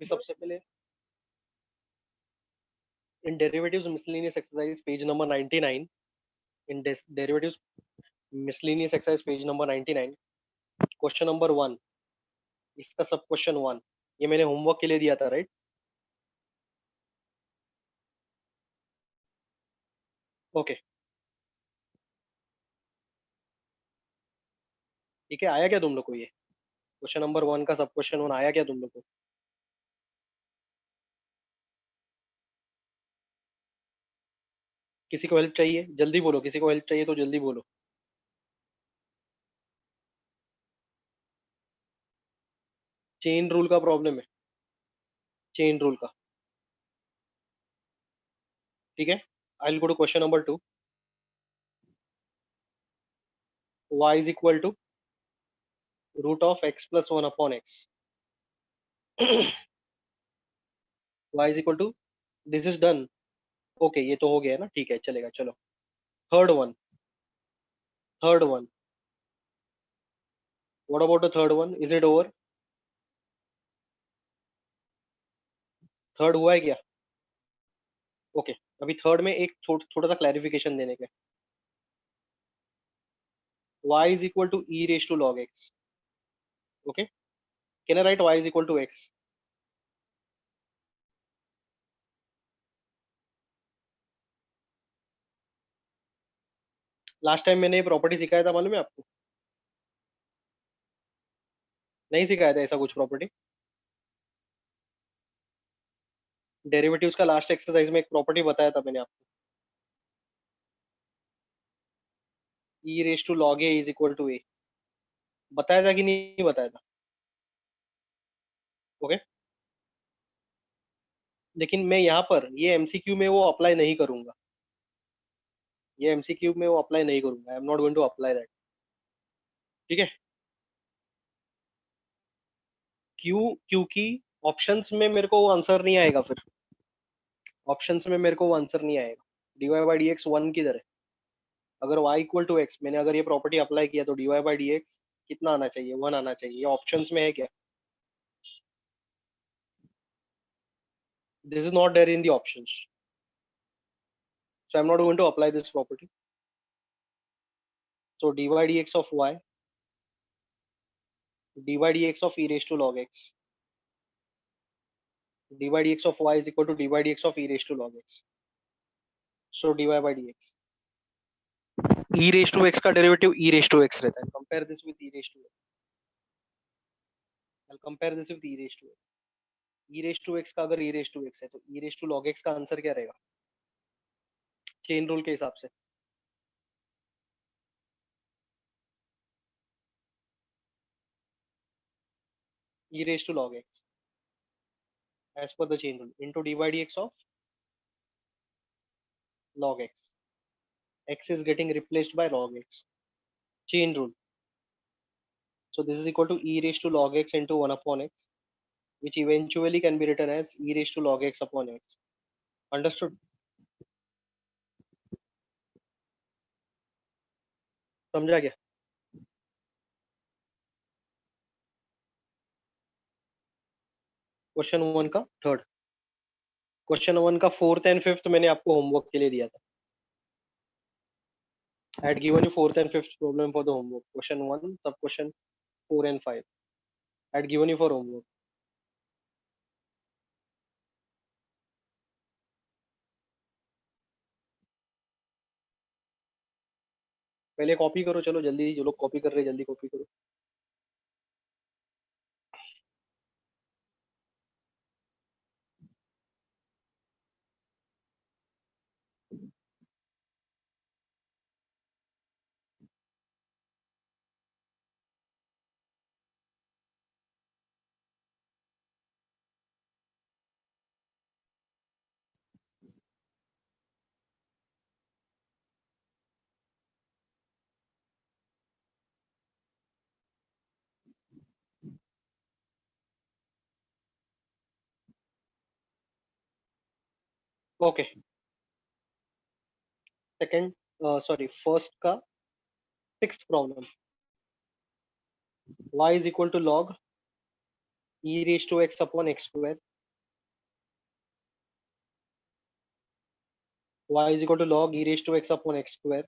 अभी सबसे पहले इन derivatives miscellaneous exercise page number 99, इन derivatives miscellaneous exercise page number 99, question number 1, इसका सब क्वेश्चन 1, ये मैंने होमवर्क के लिए दिया था, राइट? ओके, ठीक है। आया क्या तुम लोग को ये क्वेश्चन नंबर 1 का सब क्वेश्चन 1 आया क्या तुम लोग को? किसी को हेल्प चाहिए जल्दी बोलो, किसी को हेल्प चाहिए तो जल्दी बोलो। चेन रूल का प्रॉब्लम है, चेन रूल का। ठीक है, I will go to question number 2। y is equal to root of x plus 1 upon x। y is equal to, this is done. Okay, ये तो हो गया है ना, ठीक है, चलेगा, चलो। Third one, third one, what about the third one, is it over? Third हुआ है क्या? ओके, अभी थर्ड में एक थोड़ा सा क्लैरिफिकेशन देने के। y is equal to e raise to log x। Okay, can I write y is equal to x? Last time मैंने ये प्रॉपर्टी सिखाया था, मालूम है आपको? नहीं सिखाया था ऐसा कुछ प्रॉपर्टी? डेरिवेटिव्स का लास्ट एक्सरसाइज में एक प्रॉपर्टी बताया था मैंने आपको, e raise to log a is equal to a। बताया था कि नहीं बताया था? ओके, लेकिन मैं यहाँ पर ये एमसीक्यू में वो अप्लाई नहीं करूंगा, ये एमसीक्यू में वो अप्लाई नहीं करूंगा, I am not going to apply that. ठीक है, क्यों? क्योंकि ऑप्शंस में मेरे को वो आंसर नहीं आएगा फिर, ऑप्शंस में मेरे को वो आंसर नहीं आएगा। dy by d x one किधर है? अगर y इक्वल टू एक्स, मैंने अगर ये प्रॉपर्टी अप्लाई किया तो dy बाई डी एक्स कितना आना चाहिए? 1 आना चाहिए। ये ऑप्शंस में है क्या? This is not there in the options, so I am not going to apply this property. So dy dx of y, dy dx of e raise to log x, dy dx of y is equal to dy dx of e raised to log x. So dy by dx, e raised to x का derivative e raised to x रहता है। Compare this with e raised to x, I'll compare this with e raised to x। e raised to x का अगर e raised to x है तो e raised to log x का answer क्या रहेगा chain rule के हिसाब से? e raised to log x as per the chain rule into dy dx of log x, x is getting replaced by log x, chain rule। So this is equal to e raised to log x into 1 upon x, which eventually can be written as e raised to log x upon x। Understood? समझा क्या? Question 1 का third, question 1 का fourth and fifth मैंने आपको homework के लिए दिया था। I had given you fourth and fifth problem for the homework. Question 1, sub question 4 and 5. I had given you for homework. पहले कॉपी करो, चलो जल्दी, जो लोग कॉपी कर रहे हैं जल्दी कॉपी करो। ओके, सेकंड, सॉरी फर्स्ट का sixth problem, y is equal to log e raised to x upon x square, y is equal to log e raised to x upon x square,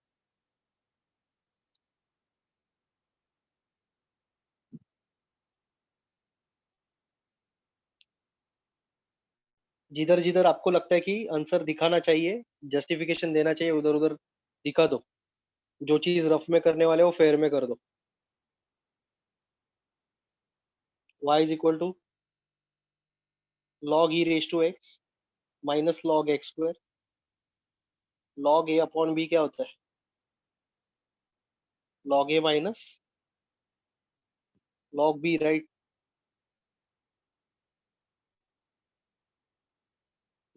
जिधर जिधर आपको लगता है कि answer दिखाना चाहिए, justification देना चाहिए, उधर उधर दिखा दो। जो चीज रफ में करने वाले हो फेयर में कर दो। y is equal to log e raise to x minus log x square. log a upon b क्या होता है? log a minus log b, right?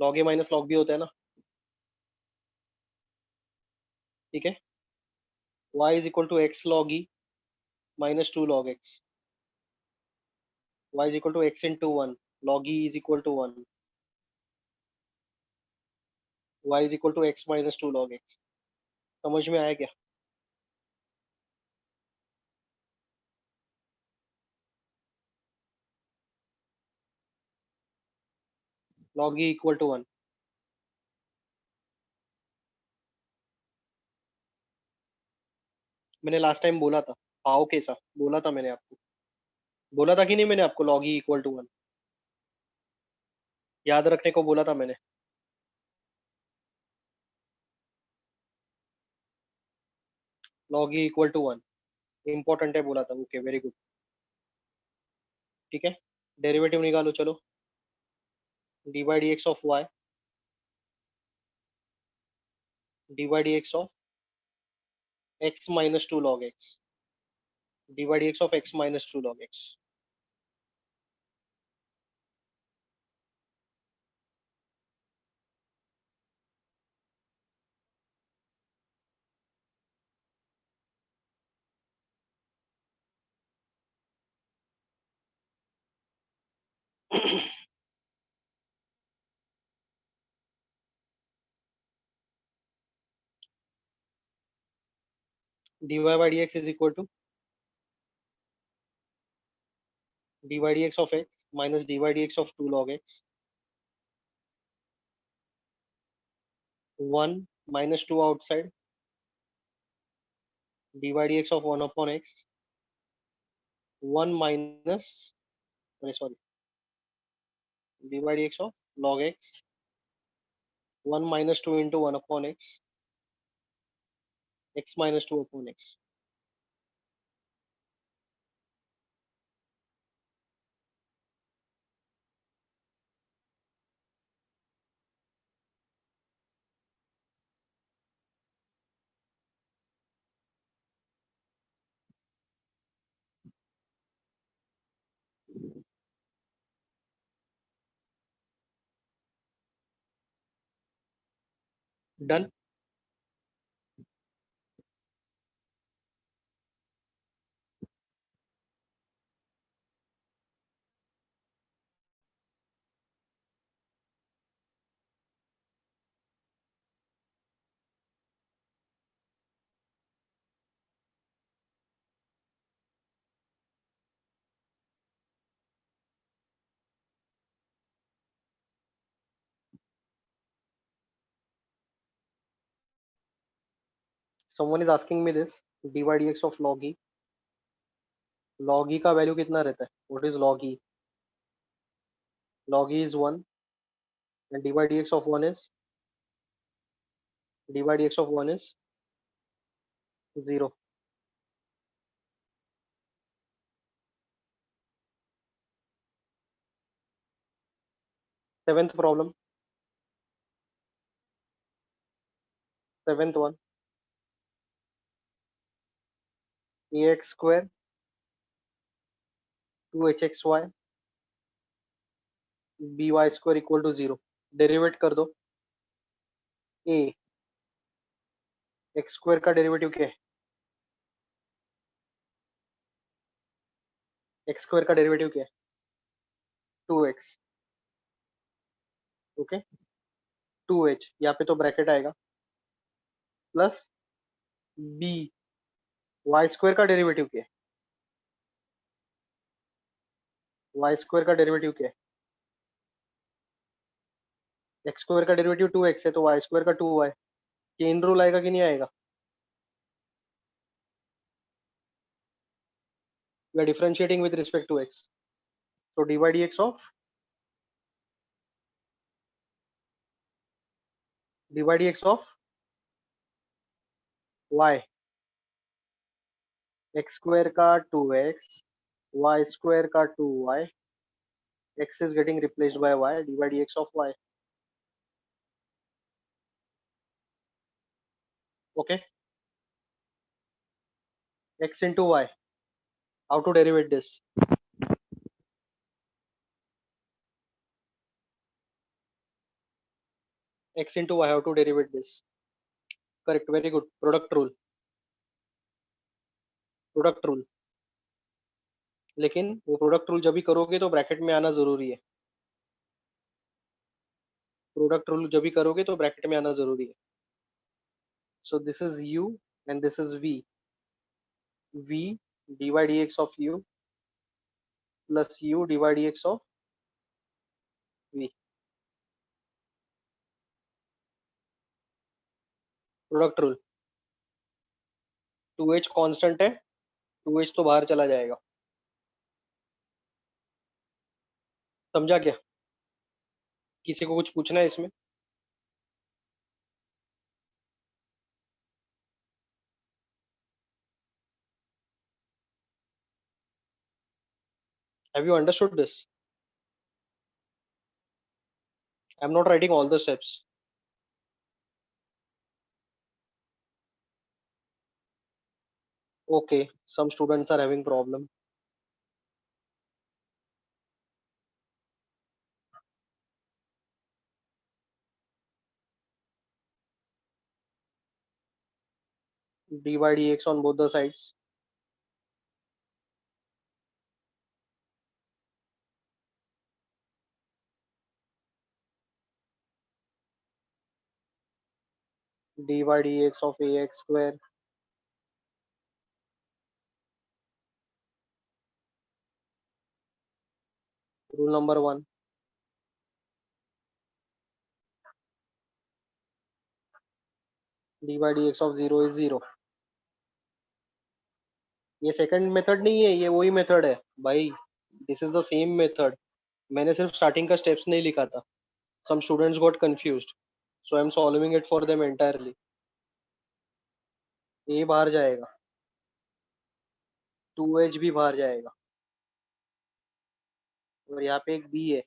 log a minus log b होता है ना, ठीक है। y is equal to x log e minus 2 log x, y is equal to x into 1 log e is equal to 1, y is equal to x minus 2 log x। समझ में आया क्या? log e equal to 1। मैंने last time बोला था, पाओ कैसा बोला था मैंने आपको? बोला था कि नहीं मैंने आपको log e इक्वल टू 1? याद रखने को बोला था मैंने। log e equal to 1 important है बोला था, ओके वेरी गुड। ठीक है, डेरिवेटिव निकालो चलो। dy dx of y, dy dx of x minus 2 log x, dy dx of x minus 2 log x। dy by dx is equal to dy dx of x minus dy dx of 2 log x, 1 minus 2 outside, dy dx of 1 upon x, 1 minus, sorry, dy dx of log x, 1 minus 2 into 1 upon x, x minus 2 upon x। Done. someone is asking me this, dy dx of log e का value कितना रहता है? What is log e is 1 and dy dx of 1 is dy dx of 1 is 0। Seventh problem, seventh one, ax square 2hxy by square equal to 0। Derivate कर दो। a x square का derivative क्या है? X square का derivative क्या है? 2x, okay. 2h यहाँ पे तो ब्रैकेट आएगा, प्लस b, वाई स्क्वायर का डेरिवेटिव क्या है? वाई स्क्वायर का डेरिवेटिव क्या है? एक्स स्क्वायर का डेरिवेटिव 2x है, तो वाई स्क्वायर का 2y। चेन रूल आएगा कि नहीं आएगा? We are differentiating with respect to x, तो dy dx of y, x square का 2x, वाई स्क्वायर का 2y, x is getting replaced by y, dy dx of y. Okay, x into y. How to derivate this? X into y. How to derivate this? Correct. Very good. Product rule. Product rule. लेकिन वो product rule जब भी करोगे तो bracket में आना जरूरी है। प्रोडक्ट रूल जब भी करोगे तो ब्रैकेट में आना जरूरी है। So this is u and this is v. v dy dx of u plus u dy dx of v. Product rule. 2h constant है, 2h तो बाहर चला जाएगा। समझा क्या? किसी को कुछ पूछना है इसमें? Have you understood this? I'm not writing all the steps. Okay, some students are having problem. Dy dx on both the sides. Dy dx of ax square. Rule number 1. Dy dx of 0 is 0. ये second method नहीं है, ये वही method है भाई। This is the same method. मैंने सिर्फ starting का स्टेप्स नहीं लिखा था। Some students got confused, so I am solving it for them entirely. A बाहर जाएगा, 2h भी बाहर जाएगा, और यहाँ पे एक बी है,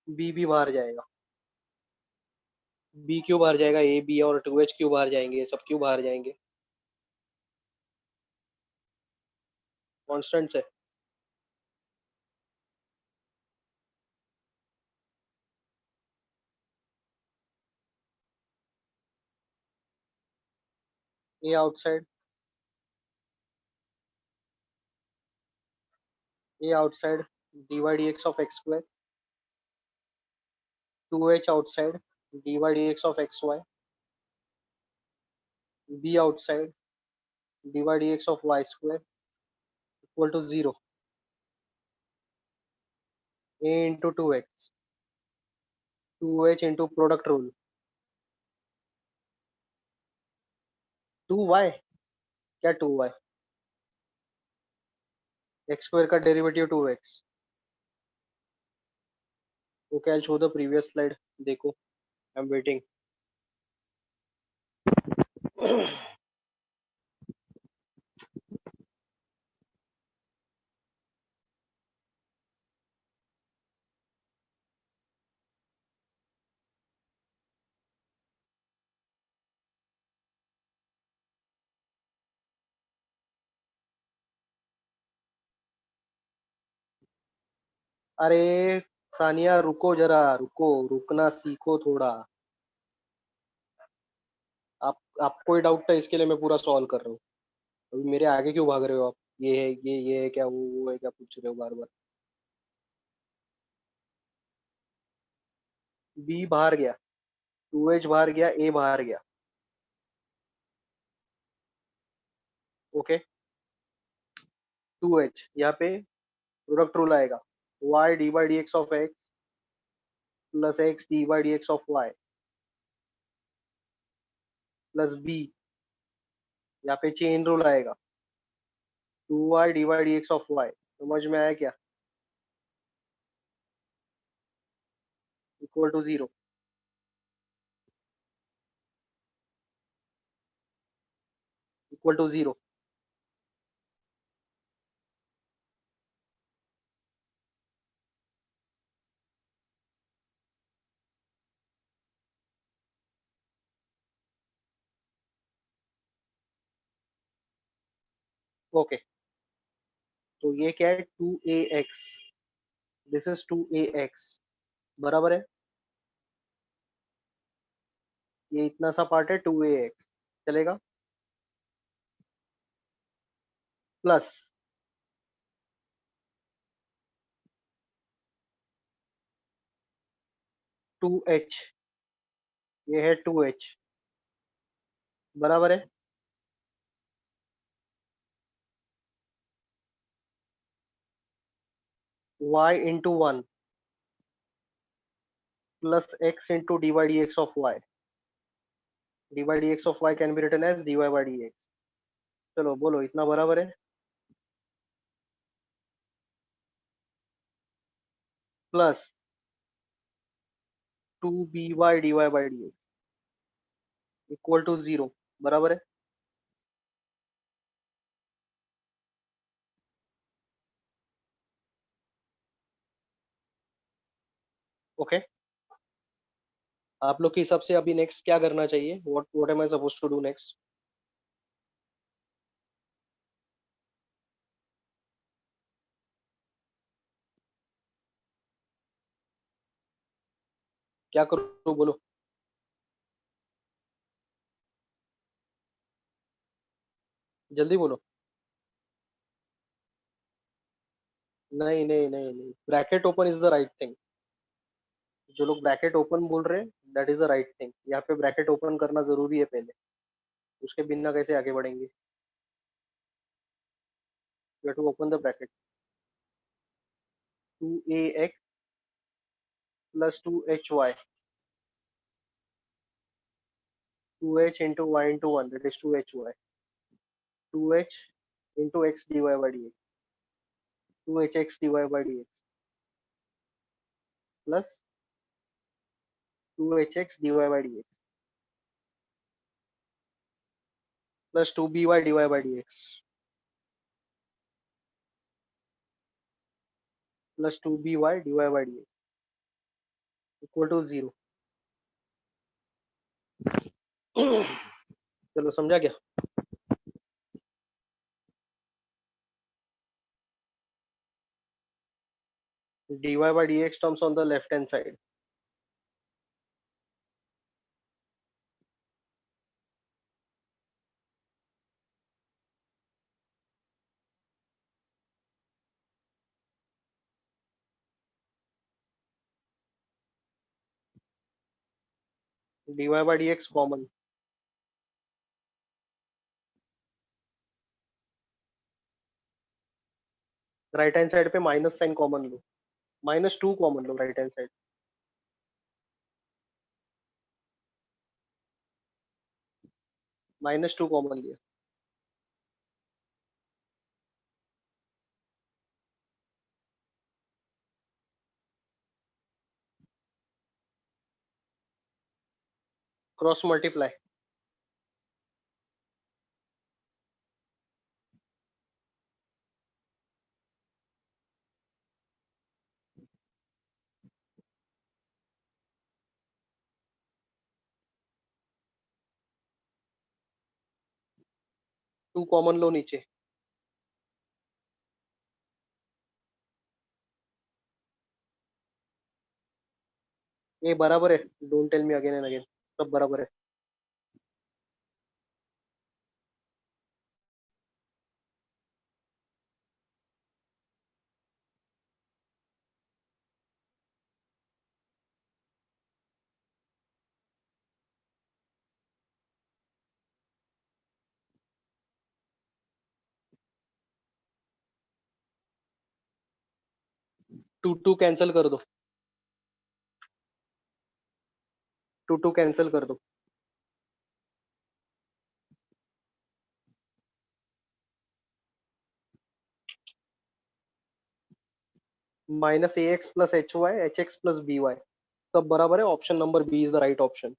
बी भी बाहर जाएगा। बी क्यों बाहर जाएगा? ए बी और 2h क्यों बाहर जाएंगे? ये सब क्यों बाहर जाएंगे? कॉन्स्टेंट्स है। A outside, a outside dy dx of x square, 2h outside dy dx of xy, b outside dy dx of y square equal to 0. A into 2x, 2h into product rule, 2y। क्या 2y? x square का derivative 2x। Okay, I show the previous slide, देखो, I am waiting. अरे सानिया, रुको जरा, रुको, रुकना सीखो थोड़ा। आप कोई डाउट था इसके लिए मैं पूरा सॉल्व कर रहा हूँ। अभी मेरे आगे क्यों भाग रहे हो आप? ये है, ये है क्या, वो है क्या पूछ रहे हो बार बार? बी बाहर गया, 2h बाहर गया, ए बाहर गया। ओके, 2h यहाँ पे प्रोडक्ट रूल आएगा, y d by d x of x plus x d by d x of y plus b, यहाँ पे चेन रूल आएगा, 2y d by d x of y. समझ में आया क्या? Equal to zero. Equal to zero. Okay, तो ये क्या है, 2ax, दिस इज 2ax, बराबर है। ये इतना सा पार्ट है 2ax, चलेगा। प्लस 2h, ये है 2h, बराबर है। y into one plus x into d by d x of y. D by d x of y can be written as d y by d x. चलो बोलो, इतना बराबर है। Plus 2by dy by dx equal to zero, बराबर है। Okay, आप लोग के हिसाब से अभी नेक्स्ट क्या करना चाहिए? What am I suppose to do next? क्या करूँ बोलो, जल्दी बोलो। नहीं नहीं नहीं नहीं, bracket open is the right thing. जो लोग ब्रैकेट ओपन बोल रहे हैं, that is the right thing. यहाँ पे ब्रैकेट ओपन करना जरूरी है पहले, उसके बिना कैसे आगे बढ़ेंगे? You have to open the bracket. 2ax plus 2hy, 2h into y into one, that is 2hy, 2h into x dy by dx, 2hx dy by dx plus 2hx dy by dx plus 2by dy by dx plus 2by dy by dx equal to zero. चलो समझा क्या? dy by dx terms on the left hand side। dy by dx common, right hand side पे minus sign common लो, -2 common लो right hand side, -2 common लिया। Cross multiply, two common लो नीचे। ये बराबर है, don't tell me again and again, सब बराबर है। टू कैंसिल कर दो, टू कैंसिल कर दो। Minus a x plus h y, h x plus b y, सब बराबर है। Option number b is the right option.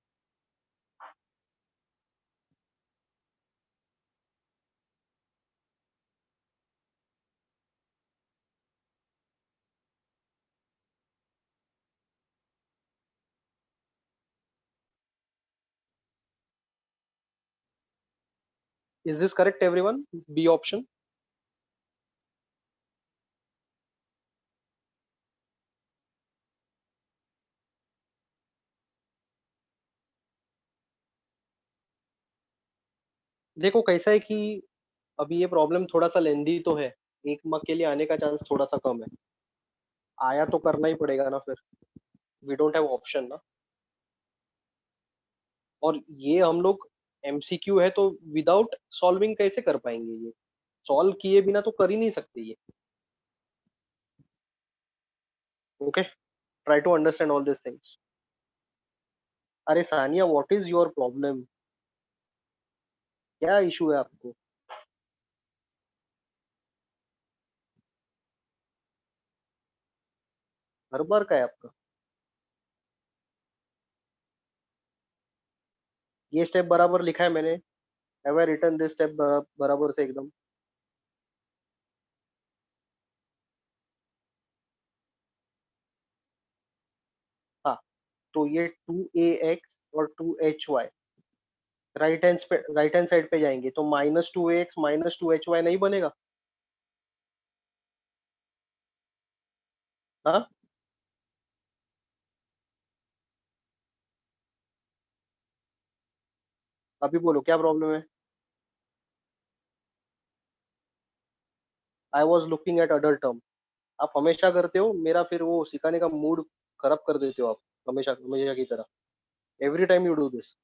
Is this correct everyone? B option. देखो कैसा है कि अभी ये प्रॉब्लम थोड़ा सा लेंदी तो है, एक मार्क के लिए आने का चांस थोड़ा सा कम है। आया तो करना ही पड़ेगा ना फिर, वी डोंट हैव ऑप्शन ना। और ये हम लोग एमसीक्यू है तो विदाउट सॉल्विंग कैसे कर पाएंगे? ये सॉल्व किए बिना तो कर ही नहीं सकते ये। Okay, try to understand all this things. अरे Sania, what is your problem? क्या इशू है आपको? हर बार का है आपका? ये स्टेप बराबर लिखा है मैंने? Have I written this step बराबर से एकदम? हाँ, तो ये टू ए एक्स और two h y right hand side पे जाएंगे तो minus two a x minus two h y नहीं बनेगा? हाँ, अभी बोलो क्या प्रॉब्लम है? I was looking at other term. आप हमेशा करते हो, मेरा फिर वो सिखाने का मूड खराब कर देते हो आप, हमेशा हमेशा की तरह। Every time you do this.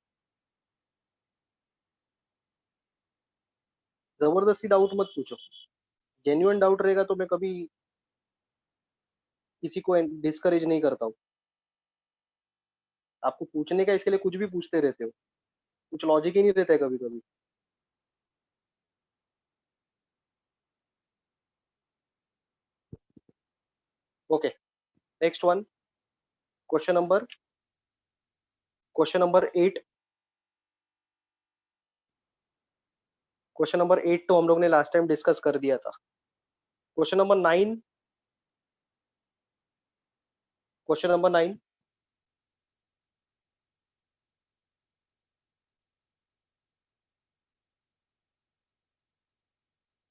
जबरदस्ती डाउट मत पूछो। जेन्युइन डाउट रहेगा तो मैं कभी किसी को डिस्करेज नहीं करता हूँ। आपको पूछने का इसके लिए कुछ भी पूछते रहते हो, कुछ लॉजिक ही नहीं रहता है कभी कभी। Okay, next one. Question number question number 8। Question number 8 तो हम लोग ने लास्ट टाइम डिस्कस कर दिया था। Question number 9। Question number 9।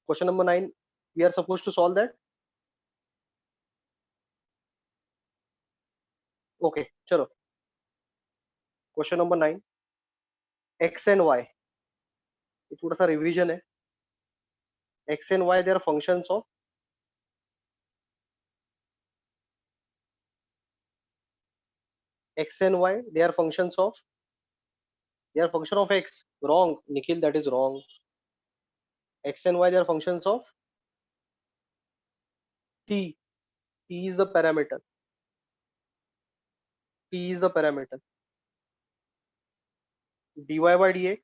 Question number 9, we are suppose to solve that. Okay, चलो। Question number 9, x and y, ये थोड़ा सा रिवीजन है। X and y they are functions of, x and y they are functions of, they are function of x. Wrong, Nikhil, that is wrong. X and y they are functions of t. T is the parameter. T is the parameter. dy by dx,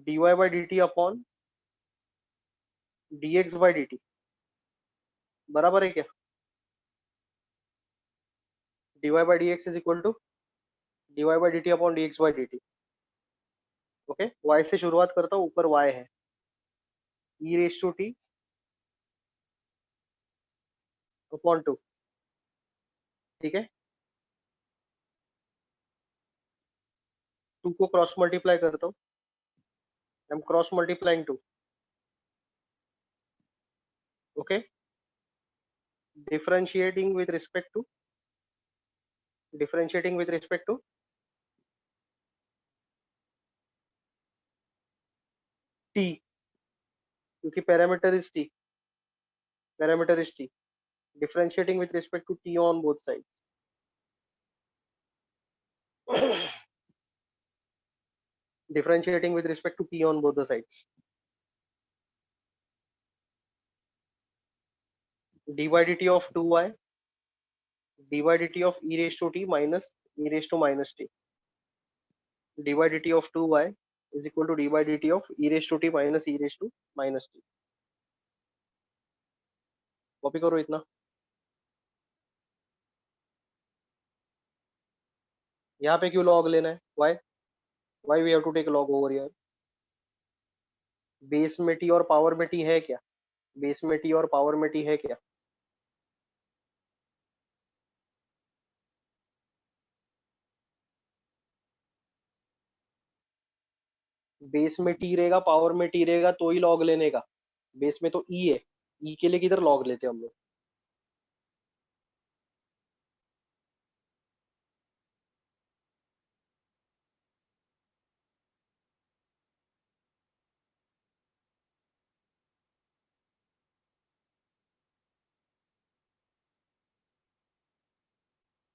dy by dt upon dx by dt बराबर है क्या? dy by dx is equal to dy by dt upon dx by dt। Okay, y से शुरुआत करता हूँ, ऊपर y है e raise to t upon two. ठीक है, टू को क्रॉस मल्टीप्लाई करता हूँ, I am cross multiplying two. Okay, differentiating with respect to, differentiating with respect to t, क्योंकि parameter is t, parameter is t, differentiating with respect to t on both sides। differentiating with respect to t on both the sides। dy dt of 2y dy dt of e raised to t minus e raised to minus t. dy dt of 2y is equal to dy dt of e raised to t minus e raised to minus t. Copy करो इतना. यहाँ पे क्यों log लेना है? Why we have to take log over here? Base में t और power में टी है क्या? बेस में टी और पावर में टी है क्या? बेस में टी रहेगा, पावर में टी रहेगा, तो ही लॉग लेने का. बेस में तो ई है. ई के लिए किधर लॉग लेते हम लोग?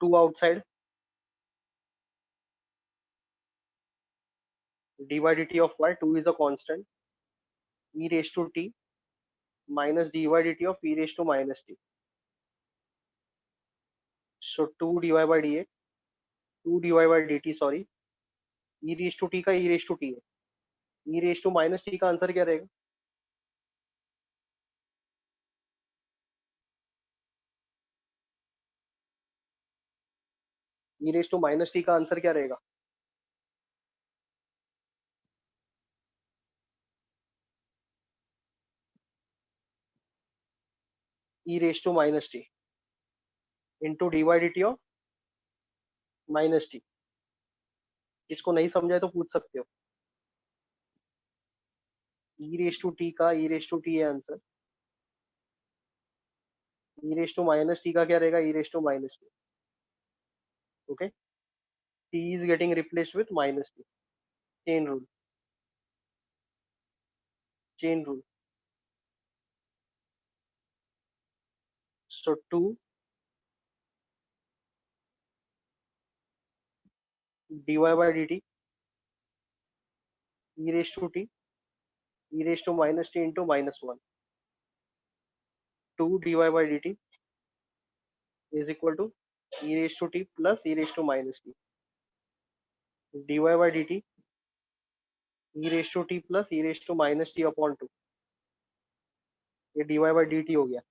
Two outside dy dt of y, 2 is a constant, e raised to t minus dy dt of e raised to minus t. So 2 dy by dx, 2 dy by dt, sorry, e raised to t का e raised to t है. e raised to minus t का answer क्या रहेगा? e raised to minus t का answer क्या रहेगा? e raised to minus t into dy dt of minus t. इसको नहीं समझा है तो पूछ सकते हो. e raised to t का e raised to t है answer. e raised to minus t का क्या रहेगा? e raised to minus t. Okay, t is getting replaced with minus t. Chain rule. Chain rule. So 2 dy by dt e raised to t e raised to minus t into minus 1. 2 dy by dt is equal to e raised to t plus e raised to minus t. dy by dt e raised to t plus e raised to minus t upon 2. ये dy by dt हो गया.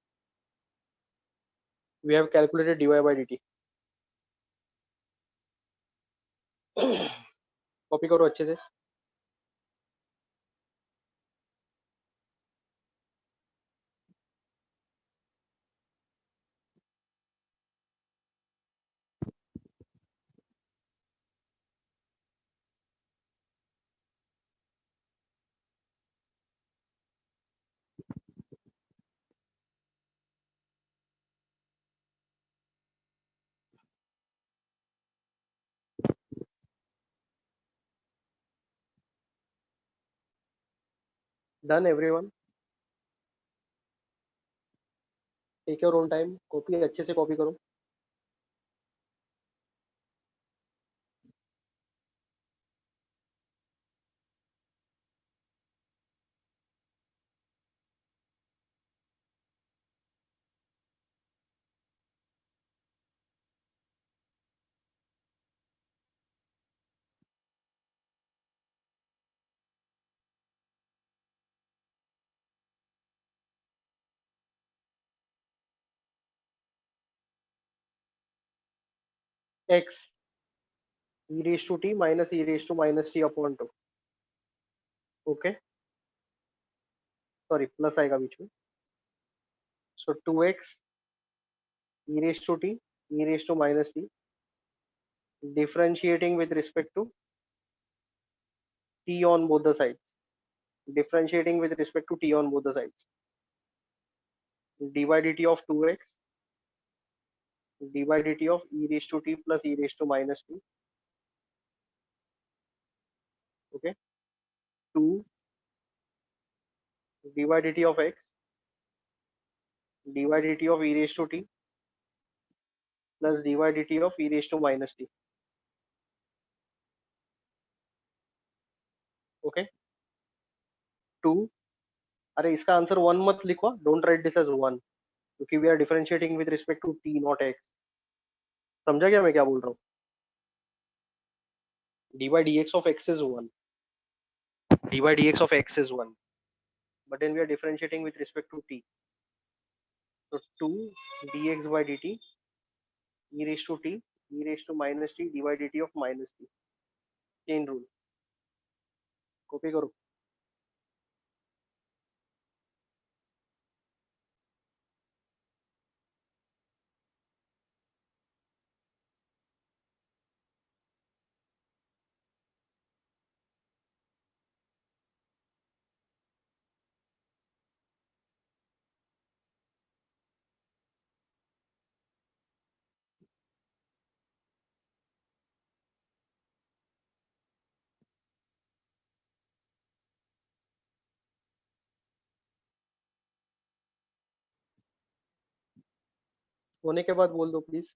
We have calculated dy by dt. Copy करो अच्छे से. Done everyone. Take your own time. Copy अच्छे से copy करो. x e raised to t minus e raised to minus t upon 2. Okay, sorry plus आएगा बीच में. सो 2x e raised to t e raised to minus t differentiating with respect to t on both the sides. Differentiating with respect to t on both the sides. dy dt of 2x dy dt of e raised to t plus e raised to minus t. Okay, 2 dy dt of x dy dt of e raised to t plus dy dt of e raised to minus t. Okay, 2. अरे इसका answer 1 मत लिखो. Don't write this as 1. क्योंकि we are differentiating with respect to t not x. समझा क्या मैं क्या बोल रहा हूँ? dy dx of x is 1, dy dx of x is 1, but then we are differentiating with respect to t, so 2 dx by dt e raised to t e raised to minus t dy dt of minus t, chain rule, copy करो। होने के बाद बोल दो please.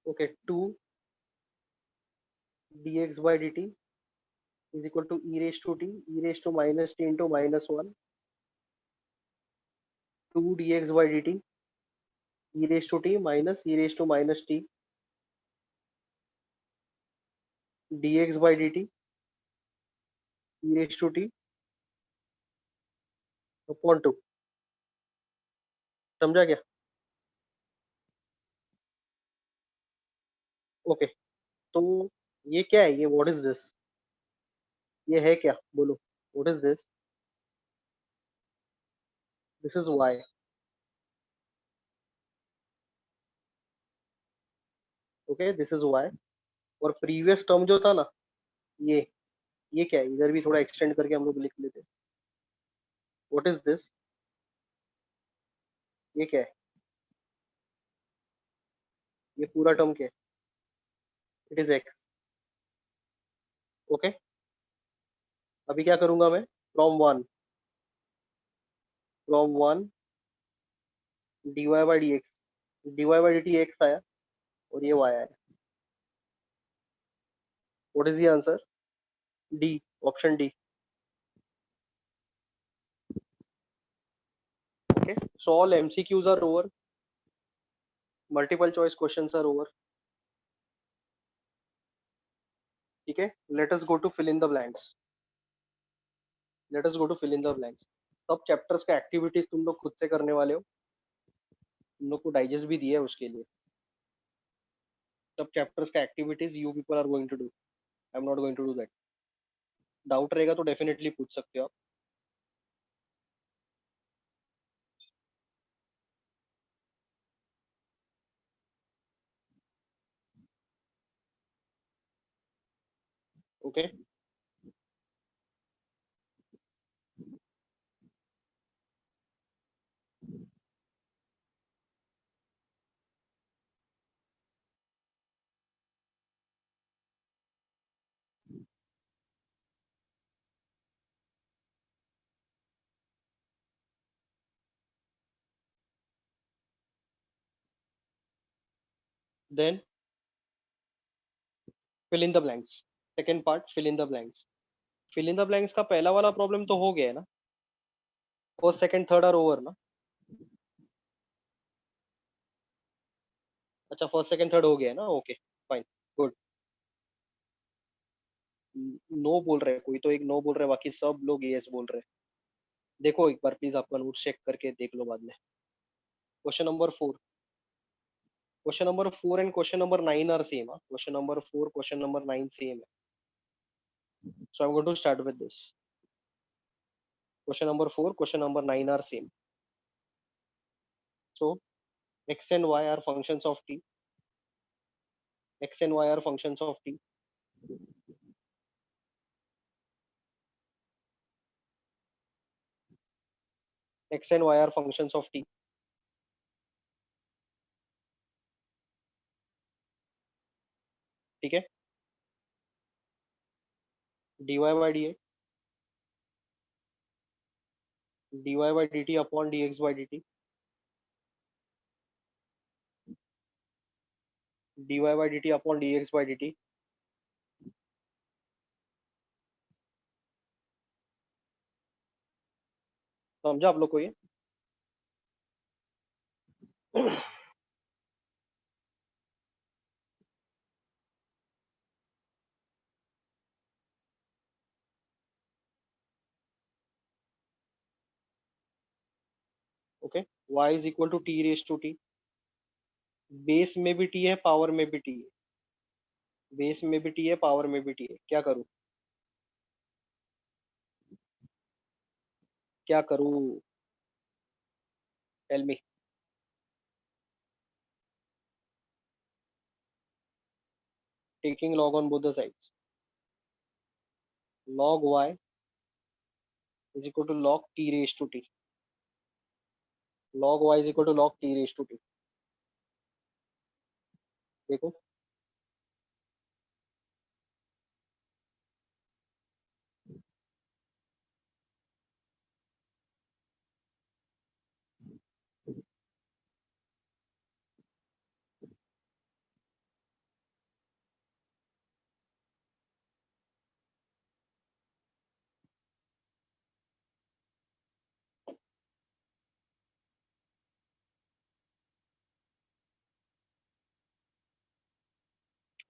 Okay, 2 dx by dt is equal to e raised to t e raised to minus t into minus 1, 2 dx by dt e raised to t minus e raised to minus t dx by dt e raised to t upon 2। समझा क्या? Okay, तो ये क्या है? ये what is this? ये है क्या? बोलो, what is this? This is y. Okay, this is y. और प्रीवियस टर्म जो था ना, ये ये क्या है? इधर भी थोड़ा एक्सटेंड करके हम लोग लिख लेते हैं। What is this? ये क्या है? ये पूरा टर्म क्या है? It is x. ओके, अभी क्या करूंगा मैं? From one d y by d x, d y by d t x आया और ये वाई आया। What is the answer? D, option d. Okay, so all MCQs are over, multiple choice questions are over. ठीक है, let us go to fill in the blanks. Let us go to fill in the blanks. सब chapters का activities तुम लोग खुद से करने वाले हो, तुम लोग को डाइजेस्ट भी दिया है उसके लिए। सब चैप्टर्स का activities you people are going to do, I am not going to do that. Doubt रहेगा तो डेफिनेटली पूछ सकते हो आप। Okay, then fill in the blanks. Second part, fill in the blanks. Fill in the blanks का पहला वाला problem तो हो गया है ना? First second third are over ना? अच्छा, फर्स्ट सेकंड थर्ड हो गया है ना? Okay, fine, good. नो बोल रहे हैं, कोई तो एक नो बोल रहे हैं, बाकी सब लोग यस बोल रहे हैं। देखो एक बार प्लीज, आपका नोट चेक करके देख लो बाद में। Question number 4, question number 4 and question number 9 are same. Question number 4, question number 9 same है। So I'm going to start with this. Question number 4, question number 9 are same. So x and y are functions of t. X and y are functions of t. X and y are functions of t. ठीक है, dy by dx dy by dt upon dx by dt, dy by dt upon dx by dt। समझा आप लोग को ये? Okay, y is equal to t raise to t. Base में भी T है, पावर में भी टी है, बेस में भी टी है, पावर में भी टी है, क्या करूँ? क्या करूँ? Tell me. Taking log on both the sides, log y is equal to log t raised to t, log y is equal to log t raised to t। देखो,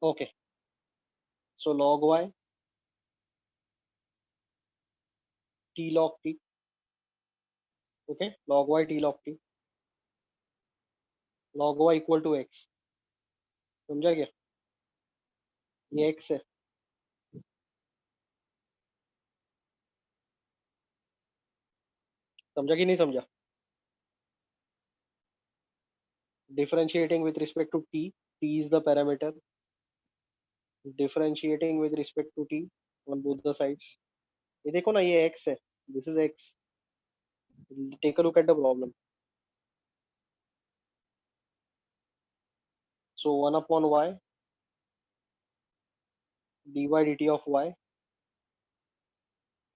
okay, so log y t log t, okay, log y t log t, log y equal to x। समझा क्या? ये x है। समझा कि नहीं समझा? Differentiating with respect to t, t is the parameter, डिफरेंशिएटिंग with respect to t on both the sides। ये देखो ना, ये x है, this is x। Take a look at the problem. So 1 upon y dy dt of y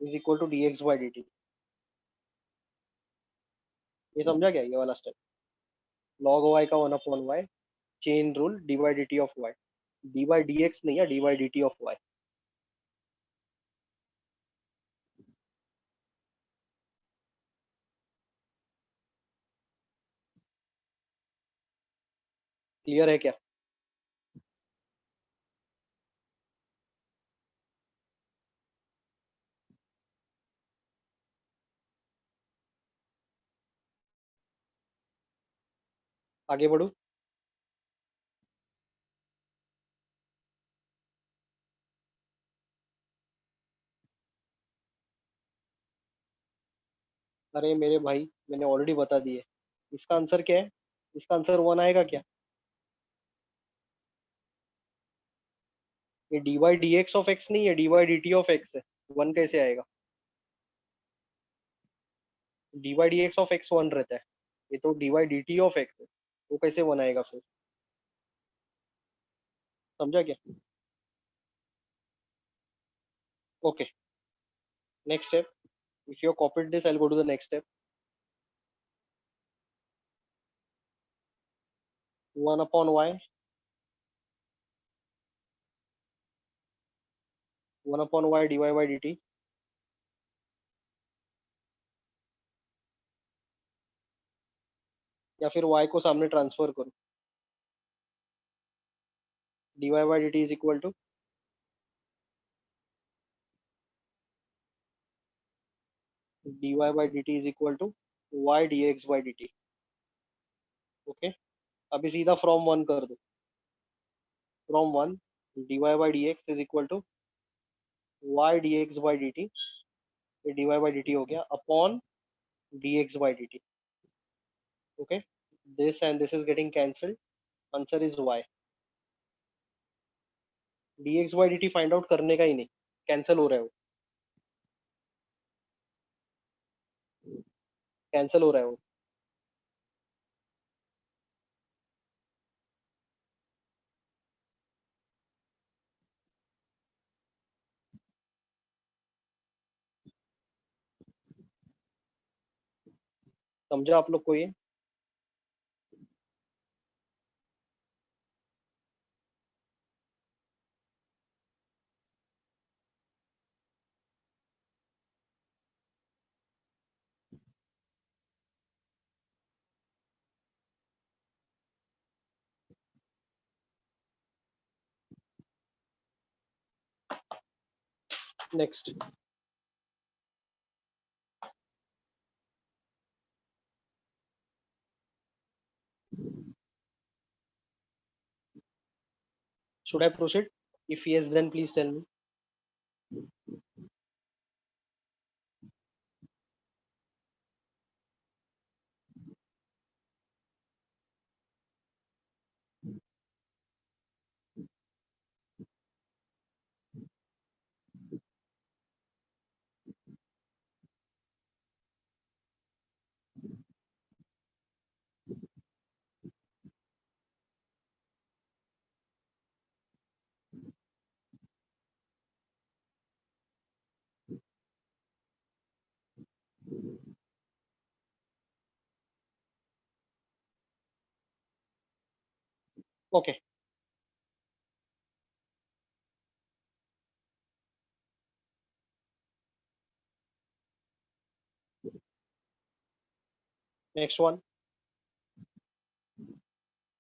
is equal to dx by dt। ये समझा क्या, ये वाला स्टेप? log y का 1 upon y, chain rule, dy dt of y, dy dx नहीं है, dy dt of y। Clear है क्या? आगे बढ़ू? अरे मेरे भाई, मैंने ऑलरेडी बता दिए। इसका आंसर क्या है? इसका आंसर 1 आएगा क्या? ये dy dx ऑफ x नहीं है, dy dt ऑफ x है। 1 कैसे आएगा? dy dx ऑफ x 1 रहता है, ये तो dy dt ऑफ x है, वो कैसे 1 आएगा फिर? समझा क्या? Okay, next step. If you copied this, I will go to the next step. 1 upon y, 1 upon y dy by dt, या फिर y को सामने ट्रांसफर करो। dy by dt is equal to, dy by dt is equal to y dx by dt। Okay, अभी सीधा from 1 कर दो। From 1 dy by dx is equal to y dx by dt, ये dy by dt हो गया, upon dx by dt। Okay, this and this is getting cancelled, answer is y। dx by dt find out करने का ही नहीं, cancel हो रहा है वो, कैंसिल हो रहा है वो। समझा आप लोग को ये? Next, should I proceed? If yes, then please tell me. Okay, next one.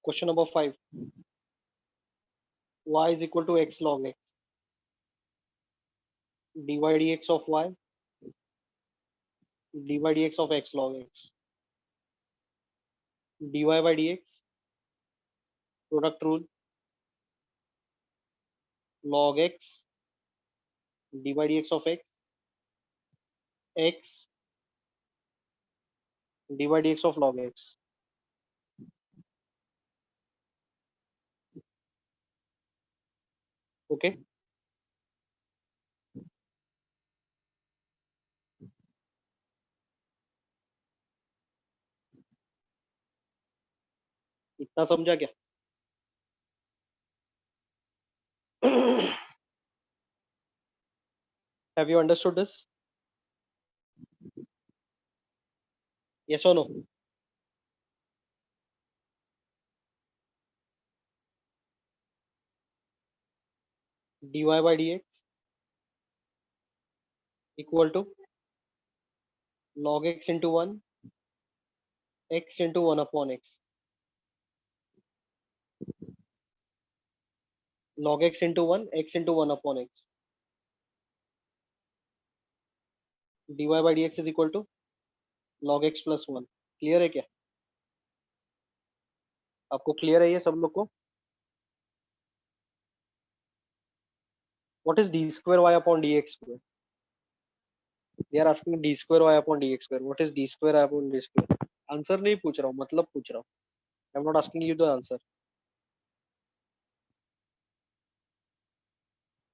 Question number 5. Y is equal to x log x. dy dx of y, dy dx of x log x. dy by dx, product rule, log x, dy dx of x, x, dy dx of log x. Okay, इतना समझा क्या? Have you understood this? Yes or no? dy by dx equal to log x into 1, x into 1 upon x. Log x into 1, x into 1 upon x. dy by dx is equal to log x plus 1. Clear है क्या? आपको clear है ये सब लोग को? What is d square y upon dx square? They are asking d square y upon dx square. What is d square y upon d square? Answer नहीं पूछ रहा हूँ, मतलब पूछ रहा हूँ. I'm not asking you the answer.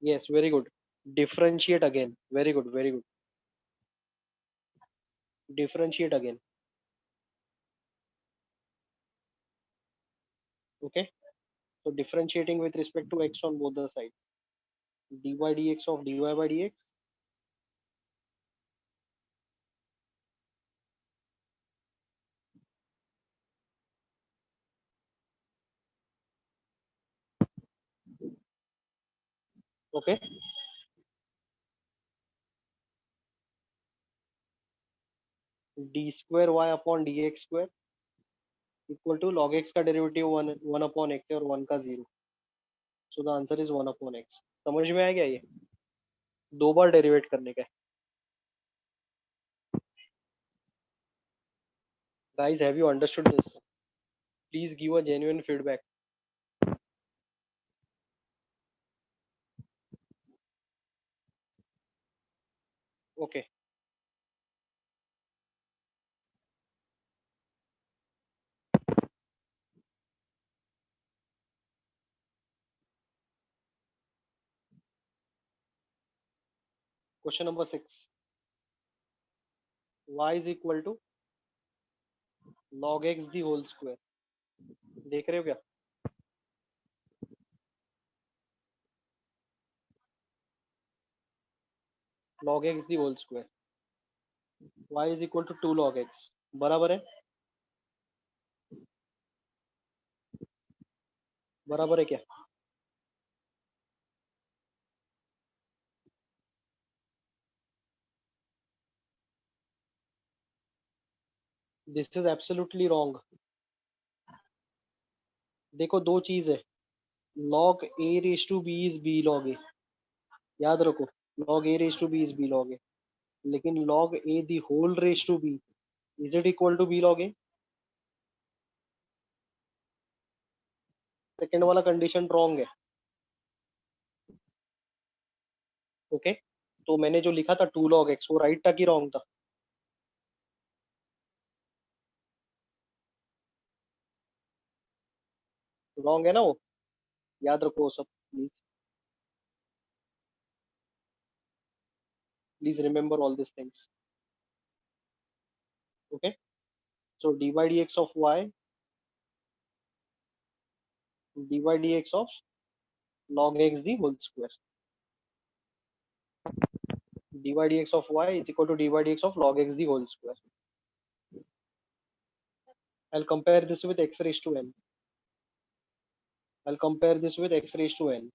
Yes, very good. Differentiate again. Very good, very good. Differentiate again. Okay. So differentiating with respect to x on both the sides. dy dx of dy by dx. Okay. d square y upon dx square equal to log x का derivative one upon x और one का zero. So the answer is one upon x. समझ में आ गया ये? दो बार derivate करने का. Guys, have you understood this? Please give a genuine feedback. Okay. Question number 6. y is equal to log x the whole square. देख रहे हो क्या? log x the whole square. y is equal to 2 log x. बराबर है, बराबर है क्या? This is absolutely wrong. देखो दो चीज है, log a raise to b is b log a, याद रखो, log a raise to b is b log a, लेकिन log a the whole raise to b is it equal to b log a? Second वाला condition wrong है। Okay, तो मैंने जो लिखा था 2 log x वो राइट था कि रॉन्ग था? रॉन्ग है ना वो, याद रखो वो सब, please, please remember all this things. Okay, so dy dx of y, dy dx of log x the whole square, dy dx of y is equal to dy dx of log x the whole square. I'll compare this with x raised to n. I'll compare this with x raised to n.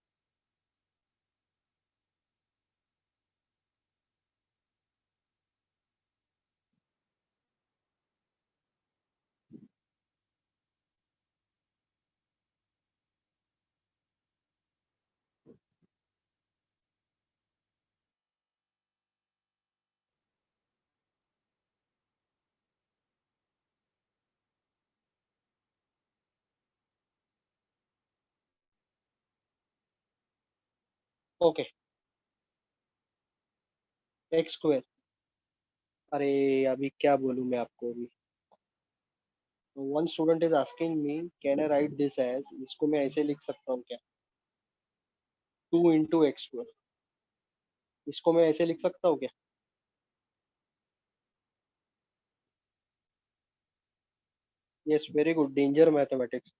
Okay, x square. अरे अभी क्या बोलूँ मैं आपको अभी? One student is asking me, can I write this as, इसको मैं ऐसे लिख सकता हूँ क्या? 2 into x square, इसको मैं ऐसे लिख सकता हूँ क्या? Yes, very good. Danger mathematics.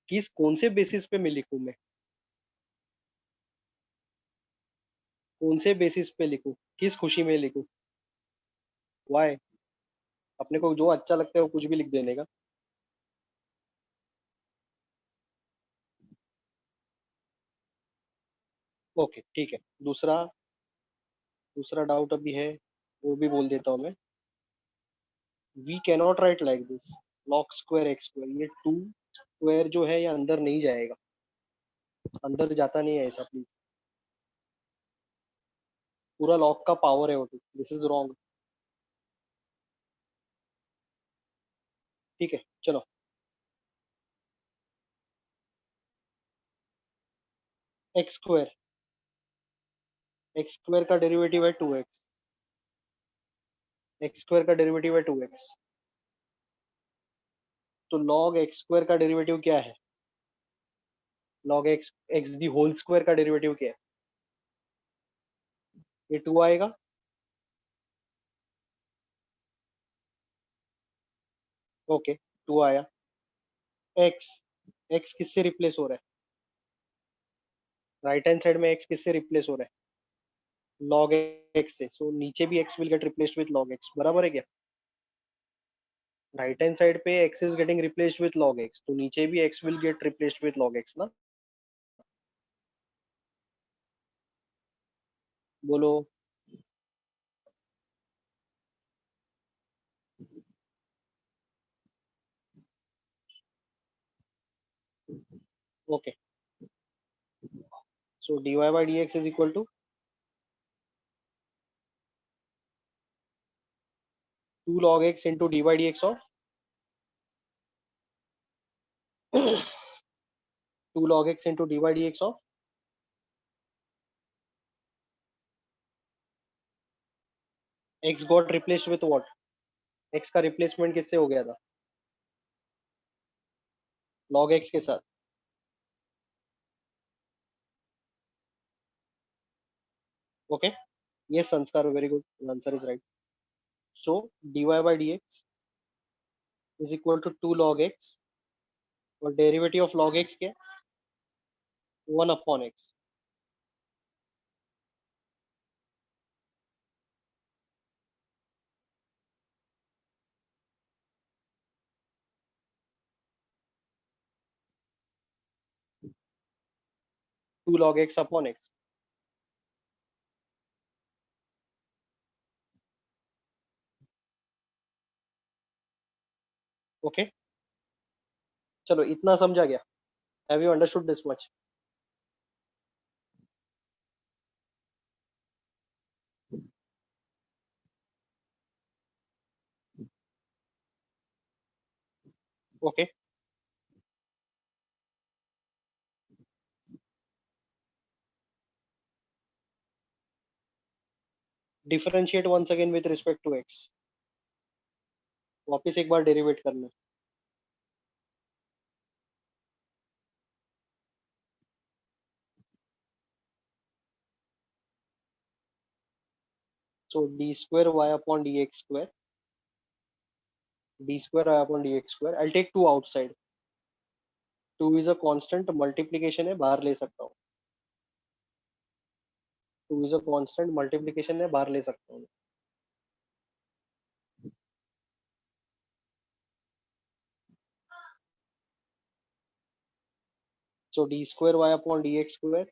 किस कौन से बेसिस पे मैं लिखूँ मैं? कौन से बेसिस पे लिखूँ? किस खुशी में लिखूँ? Why? अपने को जो अच्छा लगता है वो कुछ भी लिख देने का। ओके ठीक है। दूसरा, दूसरा डाउट अभी है, वो भी बोल देता हूँ मैं। We cannot write like this, log square x square, ये टू स्क्वायर जो है ये अंदर नहीं जाएगा, अंदर जाता नहीं है ऐसा, प्लीज। पूरा लॉग का पावर है वो, दिस इज रॉन्ग। ठीक है चलो। एक्स स्क्वायर, एक्स स्क्वायर का डेरिवेटिव है 2x, एक्स स्क्वायर का डेरिवेटिव है 2x, तो लॉग एक्स स्क्वायर का डेरिवेटिव क्या है? Log x, x the whole square का डेरिवेटिव क्या है? ये 2 आएगा। ओके, 2 आया। एक्स, एक्स किससे रिप्लेस हो रहा है? राइट हैंड साइड में एक्स किससे रिप्लेस हो रहा है? लॉग एक्स से, सो नीचे भी x will get replaced with log x, बराबर है क्या? राइट हैंड साइड पे x is getting replaced with log x, तो नीचे भी x will get replaced with log x ना। बोलो। Okay, so dy by dx is equal to 2 log x into dy dx of 2 log x into dy dx of x got replaced with what? x का replacement किससे हो गया था? log x के साथ। Okay, ये Sanskar, very good, answer is right. So dy by dx is equal to 2 log x, और derivative of log x क्या? 1 upon x। 2 log x upon x. Okay, चलो इतना समझा गया. Have you understood this much? Okay, differentiate once again with respect to x. वापस एक बार derivate करना. So d square y upon dx square, d square y upon dx square. I'll take 2 outside. 2 is a constant, multiplication है, बाहर ले सकता हूँ. 2 is a constant, multiplication है, बाहर ले सकता हूँ. So d square y upon dx square,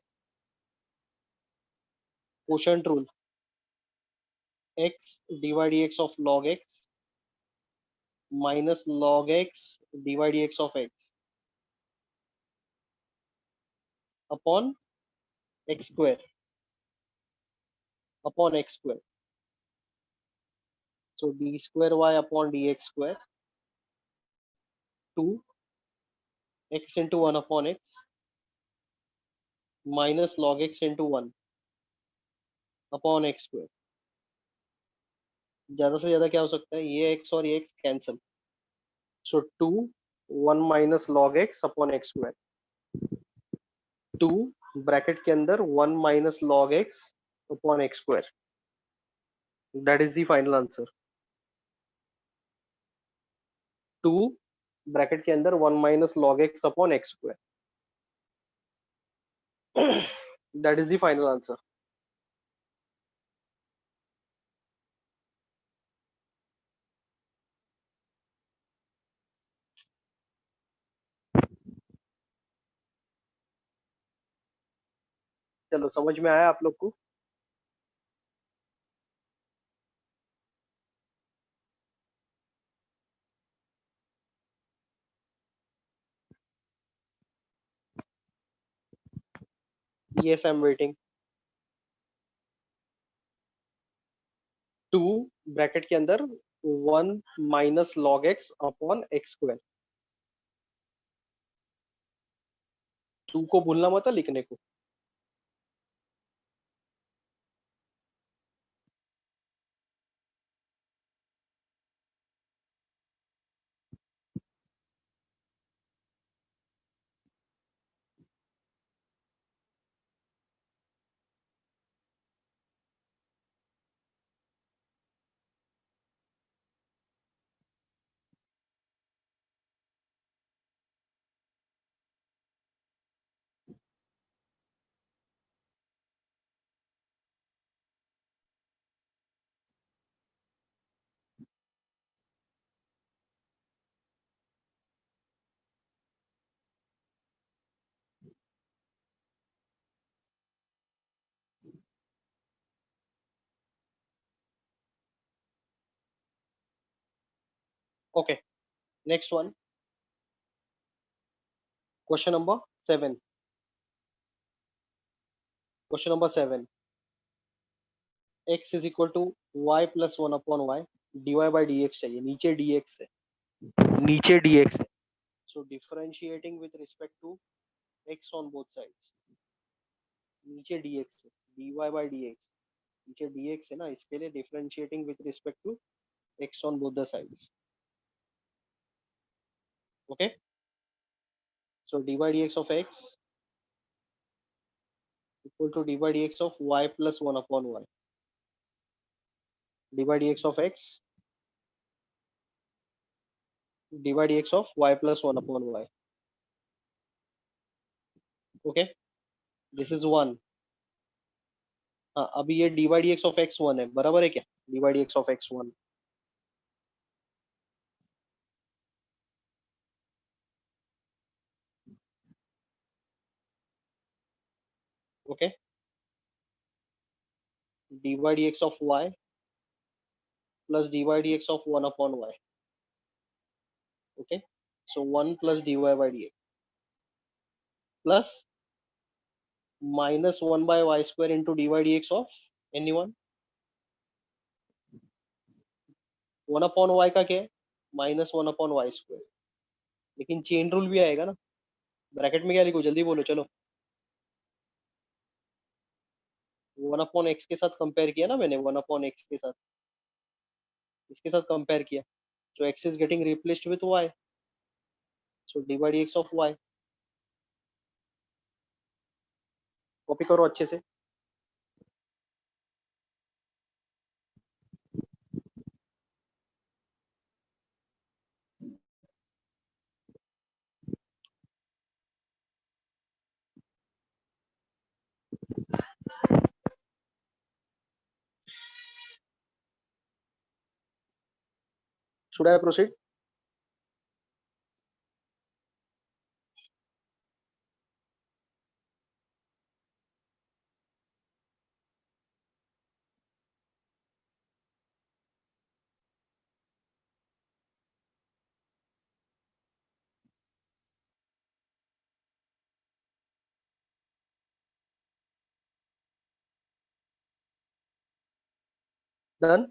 quotient rule, x dy dx of log x minus log x dy dx of x upon x square upon x square. So d square y upon dx square, 2 x into 1 upon x minus log x into 1 upon x square. ज्यादा से ज्यादा क्या हो सकता है, ये x और ये x कैंसिल. सो 2 1 minus log x upon x square. 2 bracket के अंदर 1 minus log x upon x square. That is the final answer. 2 bracket के अंदर 1 minus log x upon x square. That is the final answer. चलो समझ में आया आप लोग को? Yes I am waiting. 2 bracket के अंदर 1 minus log x upon x square. 2 को भूलना मत है लिखने को. Okay, next one. Question number 7. Question number 7. x is equal to y plus 1 upon y dy by dx चाहिए. नीचे dx है, नीचे dx है. So differentiating with respect to x on both sides. नीचे dx है, dy बाई dx. नीचे dx है ना, इसके लिए differentiating with respect to x on both the sides. Okay, so dy dx of x equal to dy dx of y plus 1 upon y. dy dx of x, dy dx of y plus 1 upon y. Okay, this is 1. हाँ, अभी ये dy dx of x 1 है, बराबर है क्या? dy dx of x 1. Okay, dy dx of y plus dy dx of 1 upon y. Okay, so 1 plus dy by dx plus minus 1 by y square into dy dx of anyone. 1 upon y का क्या है? Minus 1 upon y square. लेकिन chain rule भी आएगा ना. Bracket में क्या लिखो, जल्दी बोलो चलो. 1 अपॉन एक्स के साथ कंपेयर किया ना मैंने, 1 अपॉन एक्स के साथ, इसके साथ कंपेयर किया. So x is getting replaced with y. So dy dx of y. Copy करो अच्छे से. Should I proceed? Done.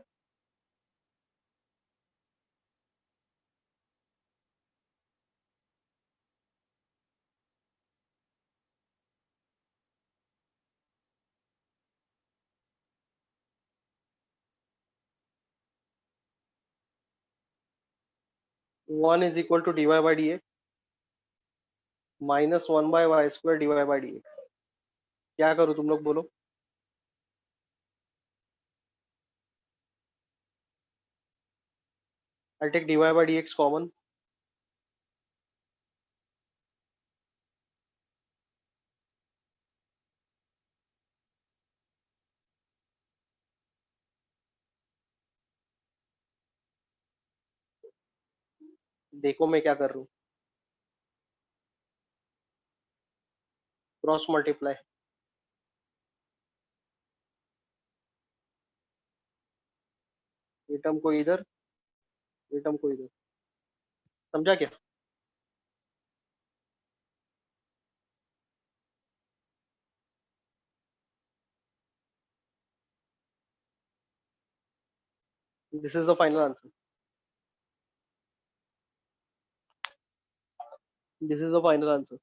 One is equal to dy by dx minus 1 by y square dy by dx. क्या करूँ तुम लोग बोलो. I'll take dy by dx common. देखो मैं क्या कर रहा हूँ. Cross multiply. ये टर्म को इधर, ये टर्म को इधर. समझा क्या? This is the final answer. This is the final answer.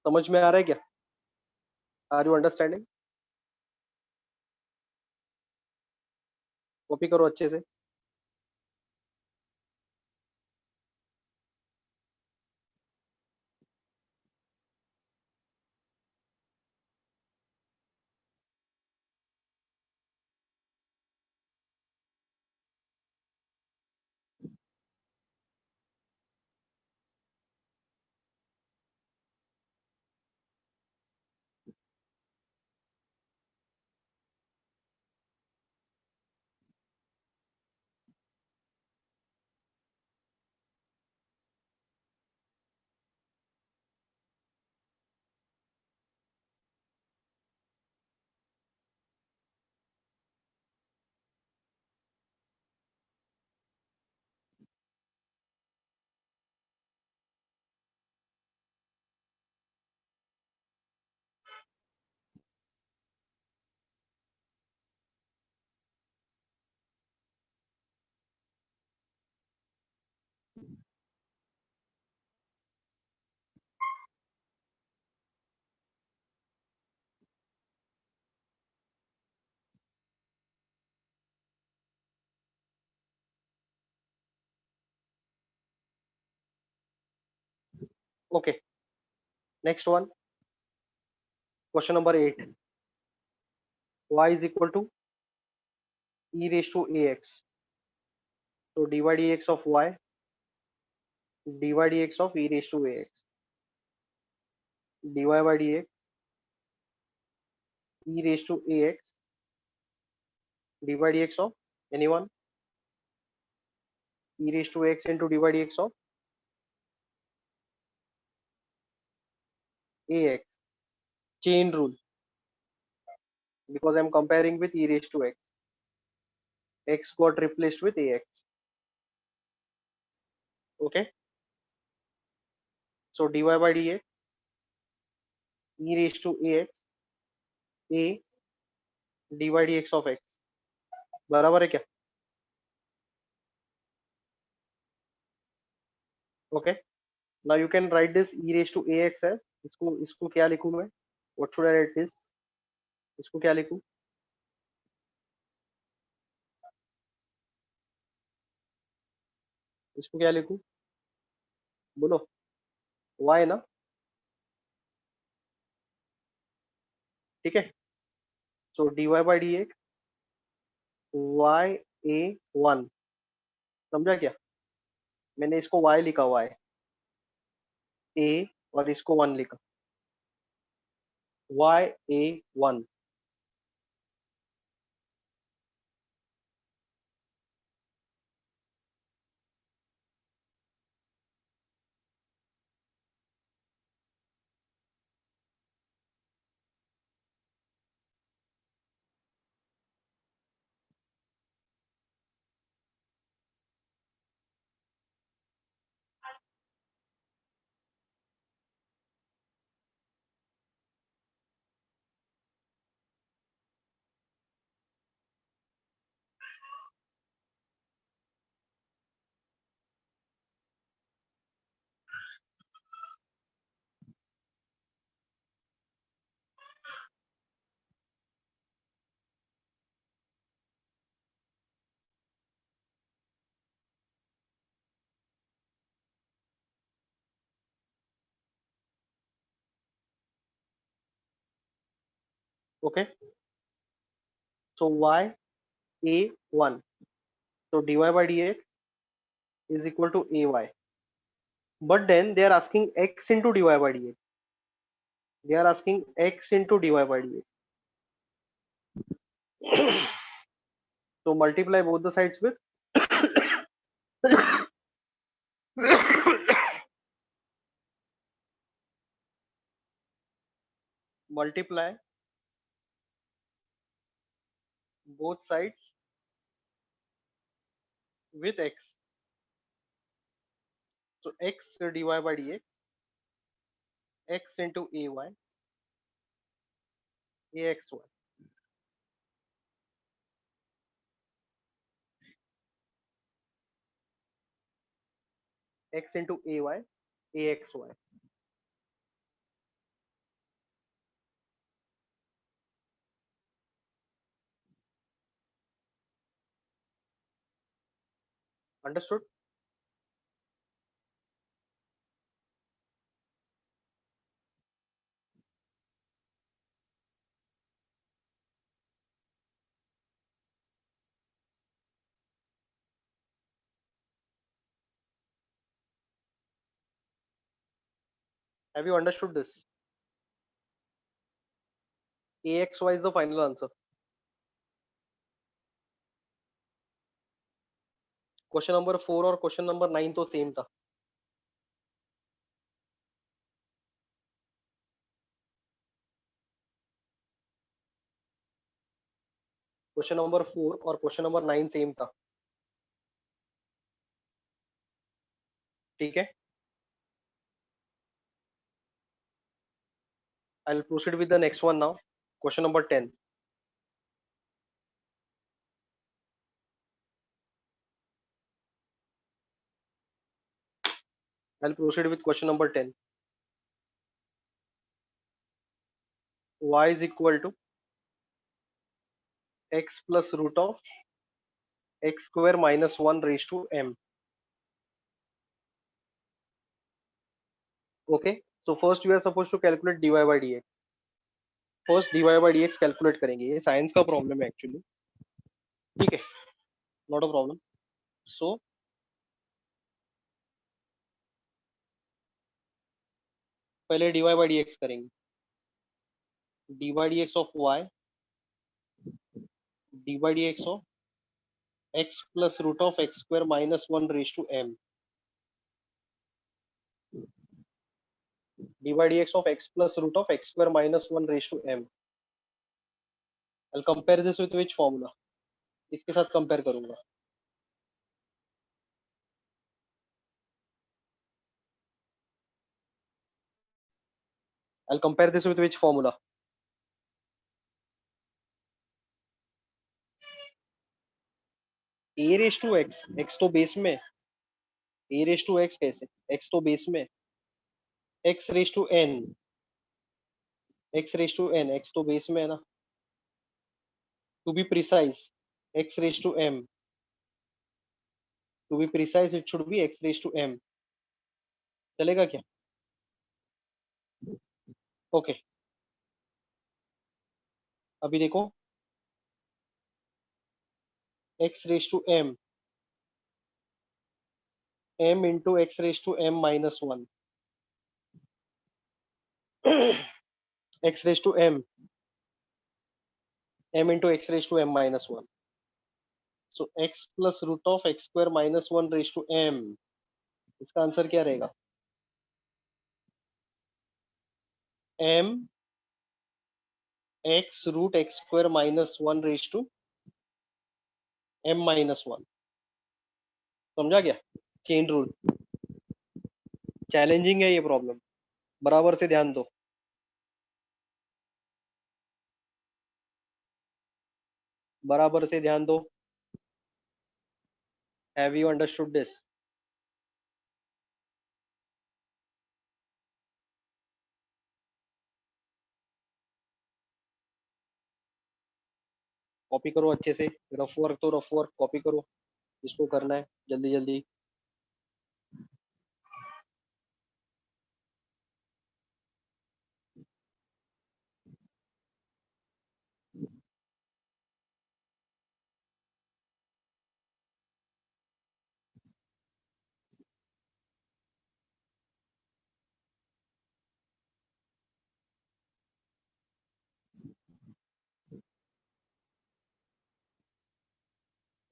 समझ में आ रहा है क्या? Are you understanding? कॉपी करो अच्छे से. Okay, next one. Question number 8. y is equal to e raised to ax. So dy dx of y, dy dx of e raised to ax, dy by dx, e raised to ax, dy dx of anyone, e raised to x into dy dx of ax, chain rule, because I'm comparing with e raised to x. X got replaced with ax. Okay, so dy by dx, e raised to ax, a dy dx of x, बराबर है क्या? Okay, now you can write this e raised to ax as, इसको क्या लिखूं मैं? What should I write this? इसको क्या लिखूं? इसको क्या लिखूं? बोलो, y ना? ठीक है, so dy by dx y a 1, समझा क्या? मैंने इसको y लिखा हुआ है, a और इसको 1 लिखा, y a 1. Okay, so y a 1, so dy by dx is equal to ay, but then they are asking x into dy by dx, they are asking x into dy by dx. So multiply both the sides with multiply both sides with x. So x dy by dx, x into ay, axy, x into ay, axy. Understood? Have you understood this? Axy is the final answer. Question number 4 और question number 9 तो same था. Question number 4 और question number 9 same था. ठीक है, I'll proceed with the next one now. Question number 10. I'll proceed with question number 10. Y is equal to x plus root of x square minus 1 raised to m. Okay, so first we are supposed to calculate dy by dx. First dy by dx calculate करेंगे. ये science का problem है actually. ठीक है, not a problem. सो पहले dy by dx करेंगे. dy dx of y, dy dx of x plus root of x square minus 1 raised to m. dy dx of x plus root of x square minus 1 raised to m. I'll compare this with which formula? इसके साथ compare करूंगा. I'll compare this with which formula? a raised to x, x तो base में, a raised to x कैसे, x तो base में, x raised to n, x raised to n, x तो base में है ना. To be precise, x raised to m. To be precise, it should be x raised to m. चलेगा क्या? Okay okay. अभी देखो, x raised to m, m into x raised to m minus 1. x raised to m, m into x raised to m minus 1. So x plus root of x square minus 1 raised to m. इसका answer क्या रहेगा? m x root x square minus 1 raised to m minus 1. समझा क्या? Chain rule. Challenging है ये problem, बराबर से ध्यान दो. बराबर से ध्यान दो. Have you understood this? Copy करो अच्छे से. रफ वर्क तो रफ वर्क कॉपी करो, जिसको करना है जल्दी जल्दी.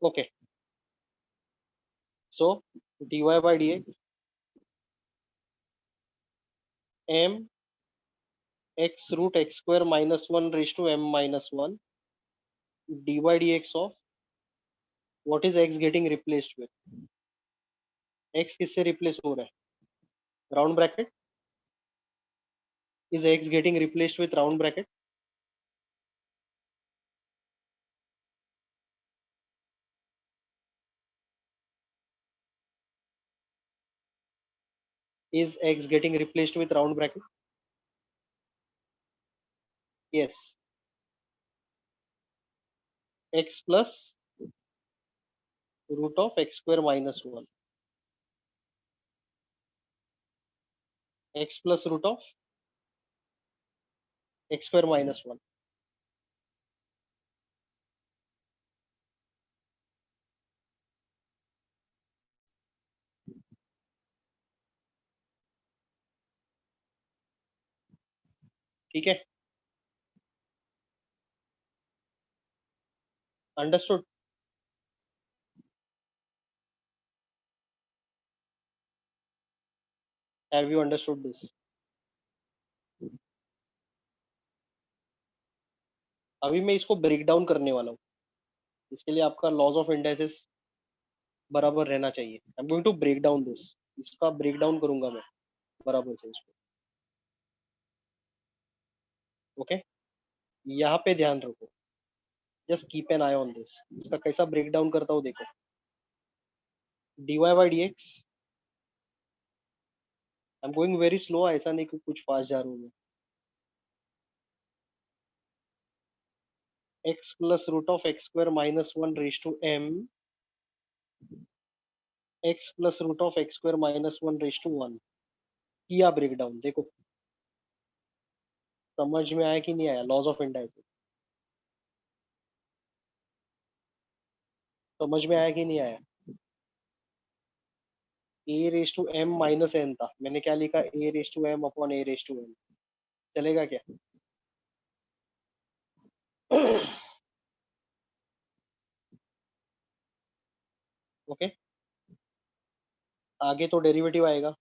Okay, so dy by dx m x root x square minus 1 raised to m minus 1 dy dx of what is x getting replaced with? x किससे रिप्लेस हो रहा है? Round bracket. is x getting replaced with round bracket? Is x getting replaced with round bracket? Yes. X plus root of x square minus 1. X plus root of x square minus 1. ठीक है, understood. Have you understood this? अभी मैं इसको break down करने वाला हूँ. इसके लिए आपका लॉज ऑफ इंडाइसिस बराबर रहना चाहिए. I am going to break down this. इसका ब्रेक डाउन करूंगा मैं बराबर से इसको. ओके, यहाँ पे ध्यान रखो. Just keep an I on this. इसका कैसा ब्रेक डाउन करता हूँ देखो. dy by dx, I am going very slow. ऐसा नहीं कि कुछ फास्ट जा रहा हूँ मैं. x plus root of x square minus 1 raised to m x plus root of x square minus 1 raised to 1. किया ब्रेक डाउन. देखो समझ में आया कि नहीं आया? लॉज ऑफ इंडाइसिस समझ में आया कि नहीं आया? a raise to m minus n था, मैंने क्या लिखा? a raise to m upon a raise to n. चलेगा क्या? ओके, आगे तो डेरिवेटिव आएगा.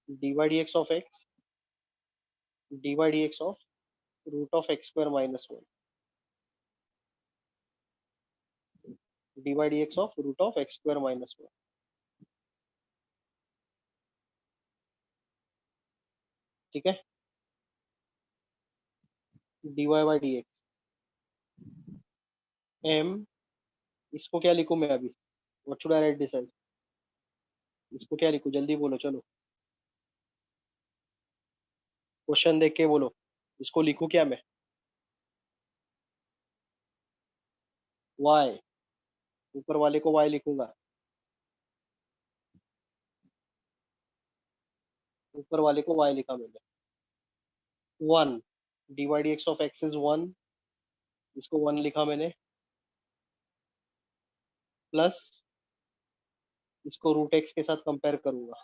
dy dx of x dy dx of root of x square minus 1 dy dx of root of x square minus 1. ठीक है, dy by dx m, इसको क्या लिखूं मैं अभी? What should I write this as? इसको क्या लिखूं, जल्दी बोलो, चलो क्वेश्चन देख के बोलो, इसको लिखूं क्या मैं? y, ऊपर वाले को y लिखूंगा, ऊपर वाले को y लिखा मैंने, 1 dy dx of x is 1, इसको 1 लिखा मैंने, प्लस इसको रूट एक्स के साथ कंपेयर करूंगा,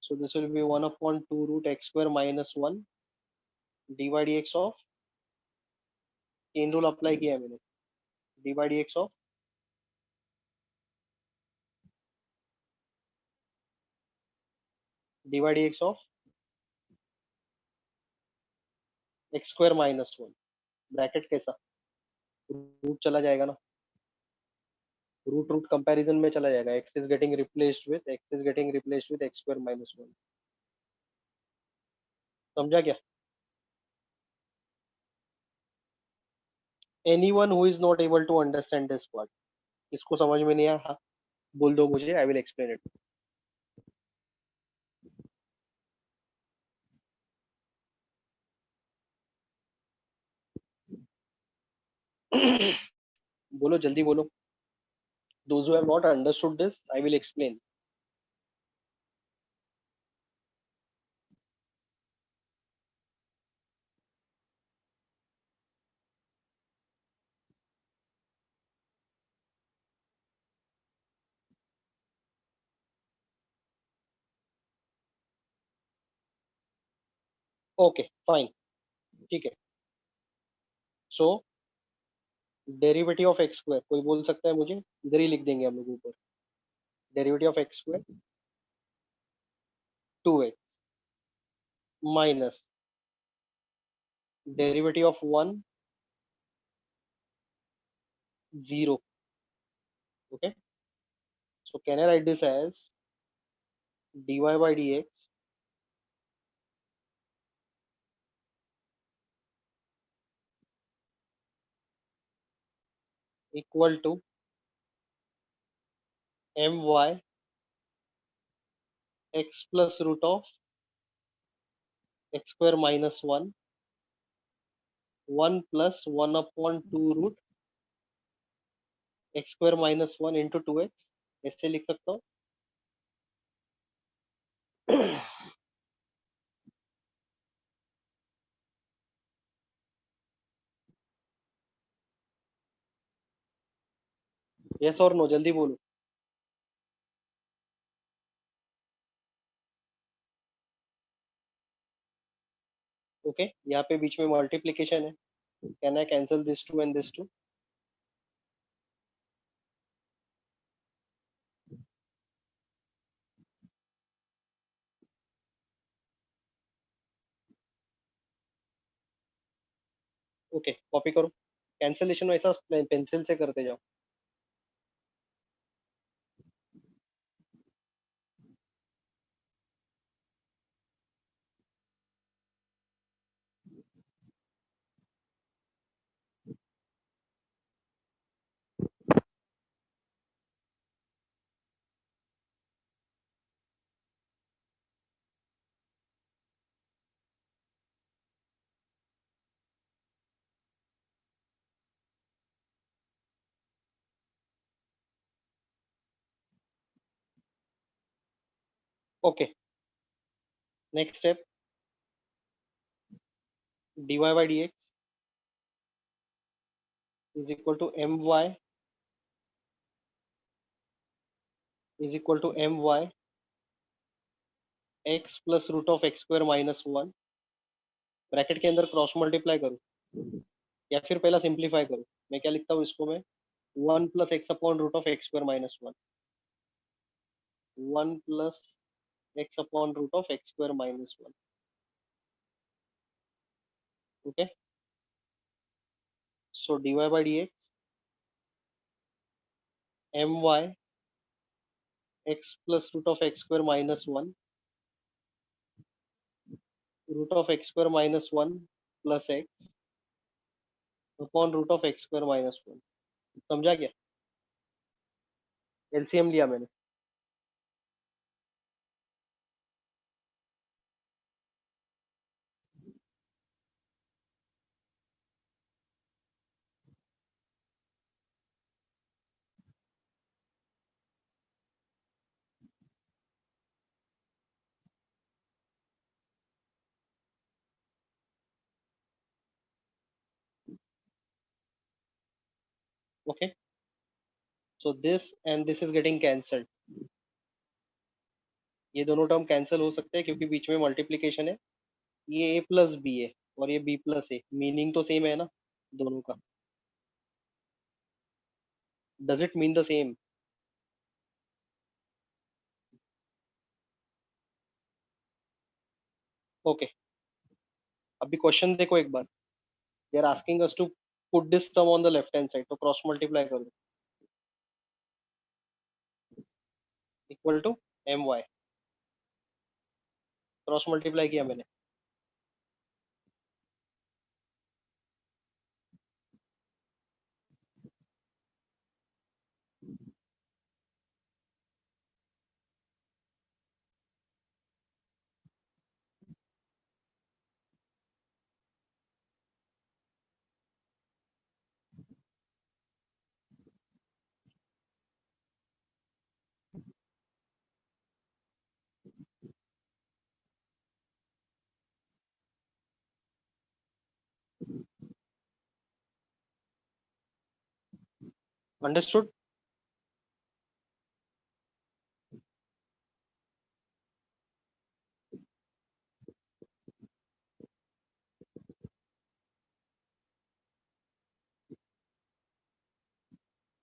so this will be 1 upon 2 root x square minus 1 dy dx of, chain rule apply किया है मैंने, dy dx of dy dx of x square minus 1, bracket कैसा, रूट चला जाएगा ना, रूट रूट कंपैरिजन में चला जाएगा, x is getting replaced with x square minus 1. समझा क्या? Anyone who is not able to understand this part, इसको समझ में नहीं आया, हाँ, बोल दो मुझे, आई विल एक्सप्लेन इट. बोलो, जल्दी बोलो. Those who have not understood this, I will explain. Okay, fine. ठीक है. So derivative of x square, कोई बोल सकता है मुझे? इधर ही लिख देंगे हम लोग ऊपर, derivative of x square 2x minus derivative of 1 0. Okay, so can I write this as dy by dx equal to my x plus root of x square minus 1 1 plus 1 upon 2 root x square minus 1 into 2x, ऐसे लिख सकता हूँ. Yes और no, जल्दी बोलो. Okay, यहाँ पे बीच में मल्टीप्लीकेशन है, can I cancel this two and this two? Okay, copy करो, कैंसिलेशन वैसा पेंसिल से करते जाओ. Okay, next step, dy by dx is equal to my is equal to my x plus root of x square minus 1, bracket के अंदर cross multiply करूँ या फिर पहला सिंप्लीफाई करूँ? मैं क्या लिखता हूँ इसको मैं, 1 plus x upon root of x square minus 1, 1 plus x upon root of x square minus 1. Okay, so dy by dx my x plus root of x square minus 1 root of x square minus 1 plus x upon root of x square minus 1. समझा क्या? LCM लिया मैंने. Okay, so this and this is getting cancelled. ये दोनों term cancel हो सकते हैं क्योंकि बीच में मल्टीप्लीकेशन है. ये ए प्लस बी है और ये बी प्लस ए, मीनिंग तो सेम है ना दोनों का. Does it mean the same? Okay, अभी क्वेश्चन देखो एक बार. They are asking us to put this term on the left hand side, तो क्रॉस मल्टीप्लाई कर दो. Equal to m y. Cross multiply किया मैंने. अंडरस्टूड?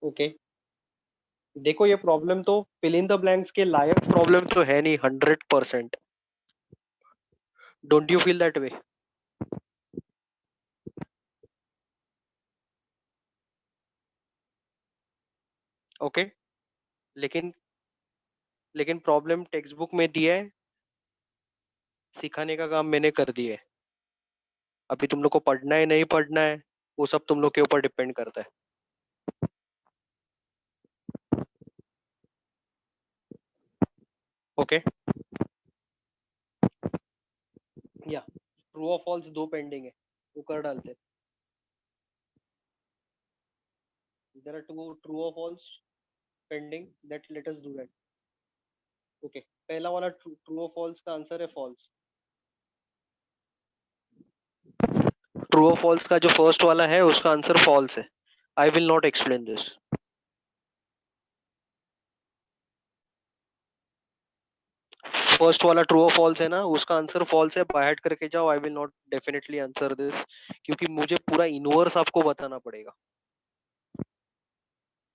ओके, देखो ये प्रॉब्लम तो फिल इन द ब्लैंक्स के लायक प्रॉब्लम तो है नहीं 100%. Don't you feel that way? Okay, लेकिन लेकिन प्रॉब्लम टेक्स्ट बुक में दिया है, सिखाने का काम मैंने कर दिया है. अभी तुम लोग को पढ़ना है नहीं पढ़ना है वो सब तुम लोग के ऊपर डिपेंड करता है. ओके, या ट्रू और फॉल्स दो पेंडिंग है, वो कर डालते हैं. देयर आर टू ट्रू और false pending, that let us do that. Okay, पहला वाला ट्रू और फॉल्स का आंसर है फॉल्स. ट्रू और फॉल्स का जो फर्स्ट वाला है उसका आंसर फॉल्स है. I will not explain this. First वाला ट्रू और फॉल्स है ना, उसका आंसर फॉल्स है. बाय हार्ट करके जाओ. I will not definitely answer this क्योंकि मुझे पूरा इनवर्स आपको बताना पड़ेगा.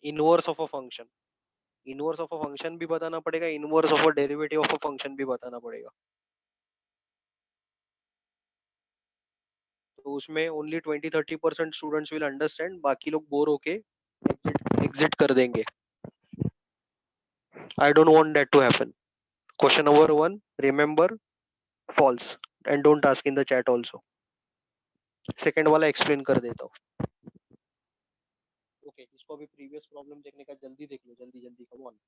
Inverse of a function, inverse of a function भी बताना पड़ेगा, inverse of a derivative of a function भी बताना पड़ेगा. तो उसमें ओनली 20-30% स्टूडेंट्स विल अंडरस्टैंड, बाकी लोग बोर होके एग्जिट कर देंगे. I don't want that to happen. Question number 1 remember false and don't ask in the chat also. Second वाला एक्सप्लेन कर देता हूँ. ओके, इसको अभी प्रीवियस प्रॉब्लम देखने का जल्दी देख लो, जल्दी जल्दी, कम ऑन.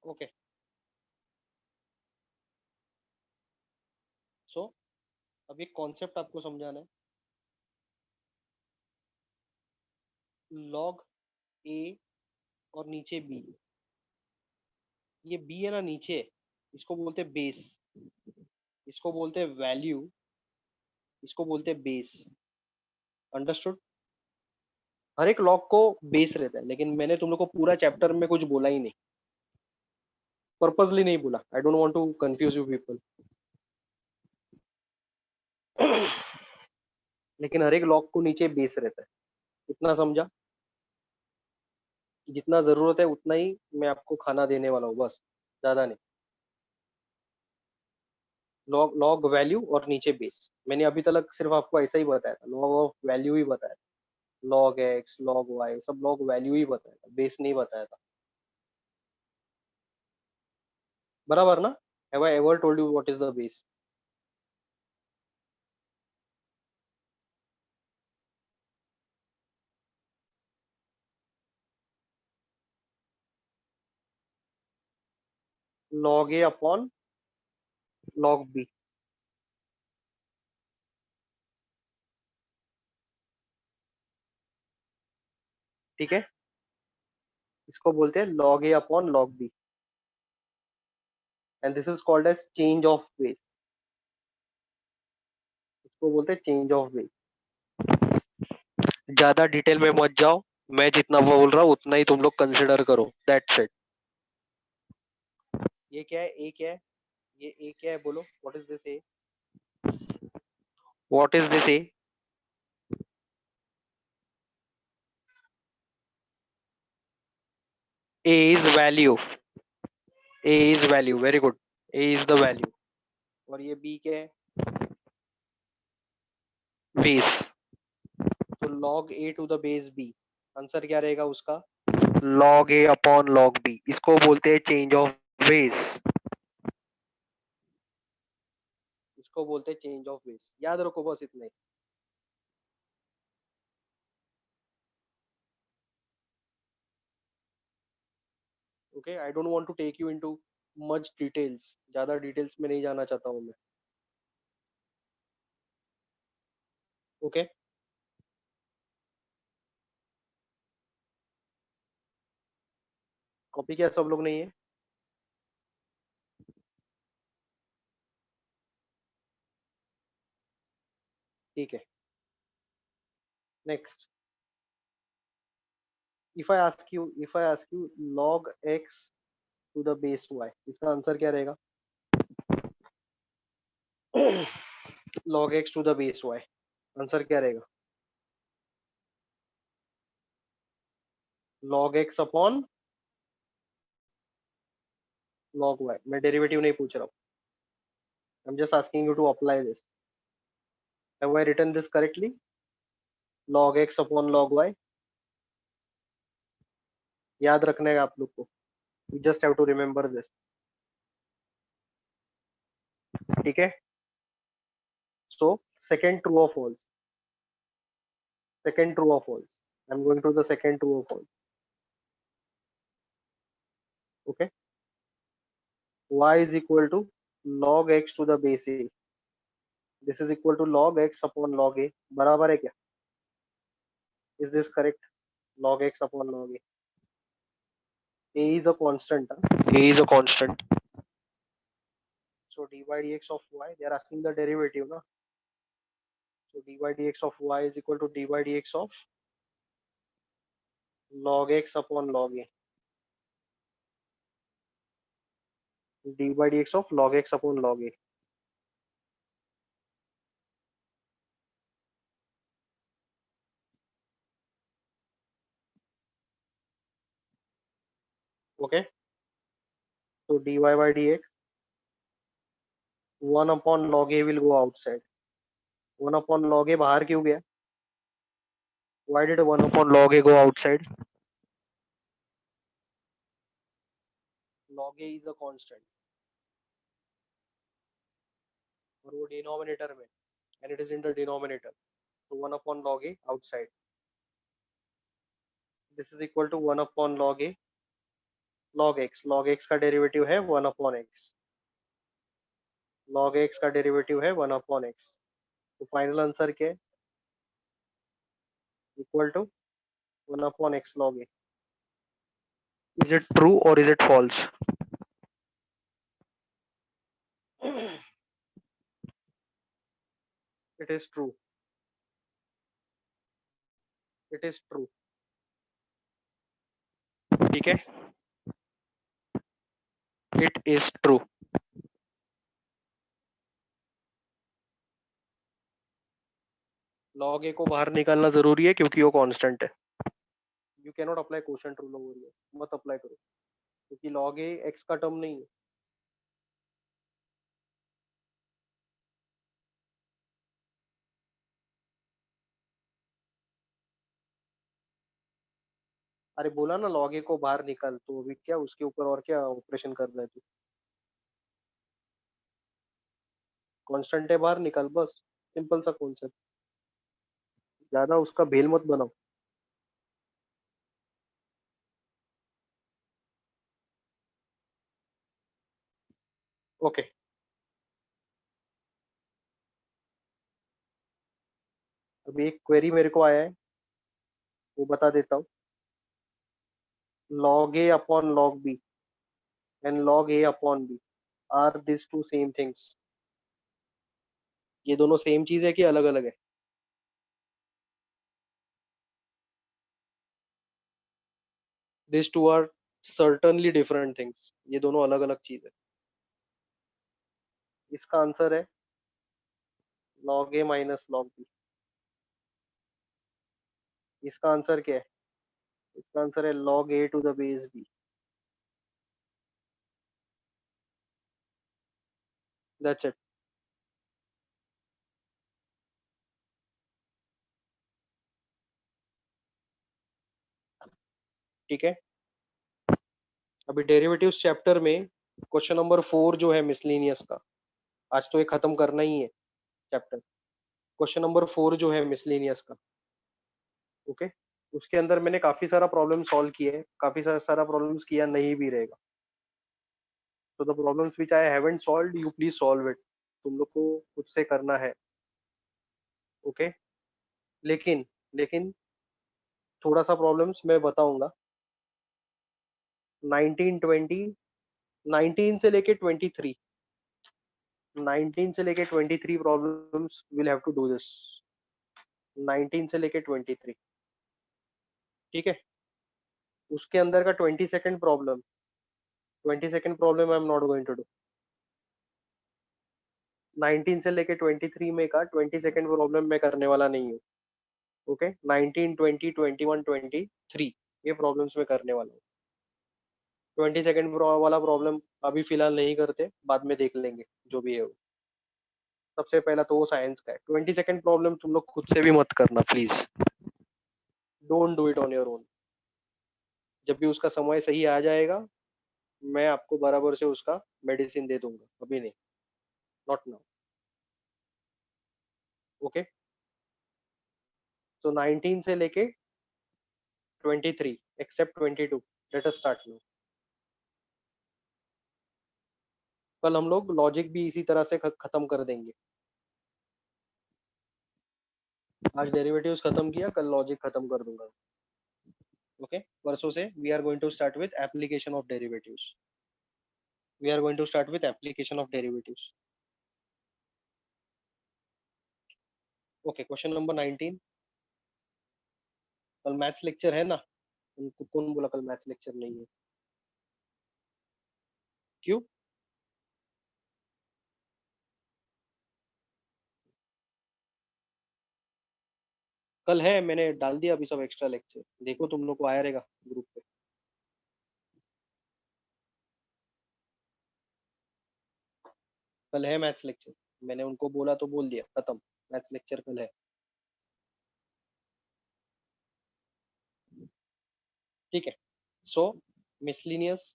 ओके, सो अब एक कॉन्सेप्ट आपको समझाना है। लॉग ए और नीचे बी, ये बी है ना नीचे, इसको बोलते हैं बेस, इसको बोलते हैं वैल्यू, इसको बोलते हैं बेस। अंडरस्टूड? हर एक लॉग को बेस रहता है, लेकिन मैंने तुम लोग को पूरा चैप्टर में कुछ बोला ही नहीं, पर्पसली नहीं बोला। I don't want to confuse you people. लेकिन हर एक लॉग को नीचे बेस रहता है, इतना समझा? जितना जरूरत है उतना ही मैं आपको खाना देने वाला हूँ, बस, ज्यादा नहीं। लॉग लॉग वैल्यू और नीचे बेस, मैंने अभी तक सिर्फ आपको ऐसा ही बताया था, लॉग ऑफ वैल्यू ही बताया था। लॉग एक्स, लॉग वाई, सब लॉग वैल्यू ही बताया था, बेस नहीं बताया था। बराबर ना? Have I ever told you what is the base? Log a upon log b. ठीक है, इसको बोलते हैं log a upon log b, and this is called as change of base. इसको बोलते हैं चेंज ऑफ बेस। ज्यादा डिटेल में मत जाओ, मैं जितना बोल रहा हूँ उतना ही तुम लोग कंसिडर करो, दैट्स इट। ये क्या है? ए क्या है? ये ए क्या है बोलो? What is this a? What is this a? A is value, a is value, very good. A is the value. और ये बी क्या है? बेस। तो log a to the base b, answer क्या रहेगा उसका? Log a upon log b, इसको बोलते हैं चेंज ऑफ बेस। इसको बोलते हैं चेंज ऑफ बेस, याद रखो बस इतना ही। Okay, I don't want to take you into much details, ज्यादा डिटेल्स में नहीं जाना चाहता हूँ मैं। ओके, कॉपी क्या सब लोग नहीं है? ठीक है, next. If I ask you log x to the base y, इसका आंसर क्या रहेगा? log x to the base y, answer क्या रहेगा? log x upon log y। मैं डेरिवेटिव नहीं पूछ रहा हूँ, I am just asking you to apply this. Have I written this correctly? log x upon log y, याद रखना है आप लोग को, you just have to remember this. ठीक है, सो सेकंड ट्रू और false, second true or false, I'm going to the second true or false. Okay, y is equal to log x to the base a, this is equal to log x upon log a, बराबर है क्या? Is this correct? Log x upon log a is a constant, a is a constant, so dy dx of y, they are asking the derivative na, so dy dx of y is equal to dy dx of log x upon log a, dy dx of log x upon log a. Okay, so dy by dx, 1 upon log a will go outside, 1 upon log a बाहर क्यों गया? Why did 1 upon log a go outside? Log a is a constant और वो denominator में, and it is in the denominator, so 1 upon log a outside, this is equal to 1 upon log a log x का derivative है 1/x, log x का derivative है 1/x, तो final answer क्या है? Equal to 1/x log a. Is it true or is it false? It is true. It is true. ठीक है, it is true. log a को बाहर निकालना जरूरी है क्योंकि वो कांस्टेंट है. You can not apply quotient rule over here, मत अप्लाई करो क्योंकि log a x का टर्म नहीं है. अरे बोला ना log a को बाहर निकाल, तो अभी क्या उसके ऊपर और क्या ऑपरेशन कर रहा है तू? कांस्टेंट है, बाहर निकाल बस, सिंपल सा कॉन्सेप्ट. ज्यादा उसका भेल मत बनाओ. ओके, अभी एक क्वेरी मेरे को आया है, वो बता देता हूँ. log a upon log b and log a upon b, are these two same things? ये दोनों सेम चीज है कि अलग अलग है? These two are certainly different things. ये दोनों अलग अलग चीज है. इसका आंसर है log a minus log b. इसका आंसर क्या है? इसका आंसर है log a to the base b. That's it. ठीक है, अभी डेरिवेटिव्स चैप्टर में क्वेश्चन नंबर 4 जो है मिसलिनियस का, आज तो ये खत्म करना ही है चैप्टर. क्वेश्चन नंबर 4 जो है मिसलिनियस का, ओके, उसके अंदर मैंने काफी सारा प्रॉब्लम सॉल्व किया है, काफी सारा प्रॉब्लम्स किया नहीं भी रहेगा. तो the problems which I haven't solved you please solve it. तुम लोग को खुद से करना है. ओके, लेकिन लेकिन थोड़ा सा प्रॉब्लम्स मैं बताऊंगा. 1920, 19 से लेके 23, 19 से लेके 23 problems will have to do this. 19 से लेके 23, ठीक है. उसके अंदर का 22nd problem, 22nd problem I am not going to do. 19 से लेके 23 में का 22nd प्रॉब्लम मैं करने वाला नहीं हूँ. ओके, 19, 20, 21, 23 ये प्रॉब्लम्स मैं करने वाला हूँ. 22nd वाला प्रॉब्लम अभी फिलहाल नहीं करते, बाद में देख लेंगे जो भी है वो. सबसे पहला तो वो साइंस का है. 22nd प्रॉब्लम तुम लोग खुद से भी मत करना please. Don't do it on your own. जब भी उसका समय सही आ जाएगा, मैं आपको बराबर से उसका मेडिसिन दे दूंगा, अभी नहीं. Not now. ओके, तो 19 से लेके 23 except 22, let us start now. कल हम लोग लॉजिक भी इसी तरह से खत्म कर देंगे. आज डेरिवेटिव्स खत्म किया, कल लॉजिक खत्म कर दूंगा. ओके, परसों से we are going to start with application of derivatives. We are going to start with application of derivatives. Okay, question number 19. कल मैथ्स लेक्चर है ना? उनको कौन बोला कल मैथ्स लेक्चर नहीं है? क्यों? कल है, मैंने डाल दिया अभी सब एक्स्ट्रा लेक्चर, देखो तुम लोग को आया रहेगा ग्रुप पे. कल है मैथ्स लेक्चर, मैंने उनको बोला तो बोल दिया, खत्म. मैथ्स लेक्चर कल है. ठीक है. सो मिसलिनियस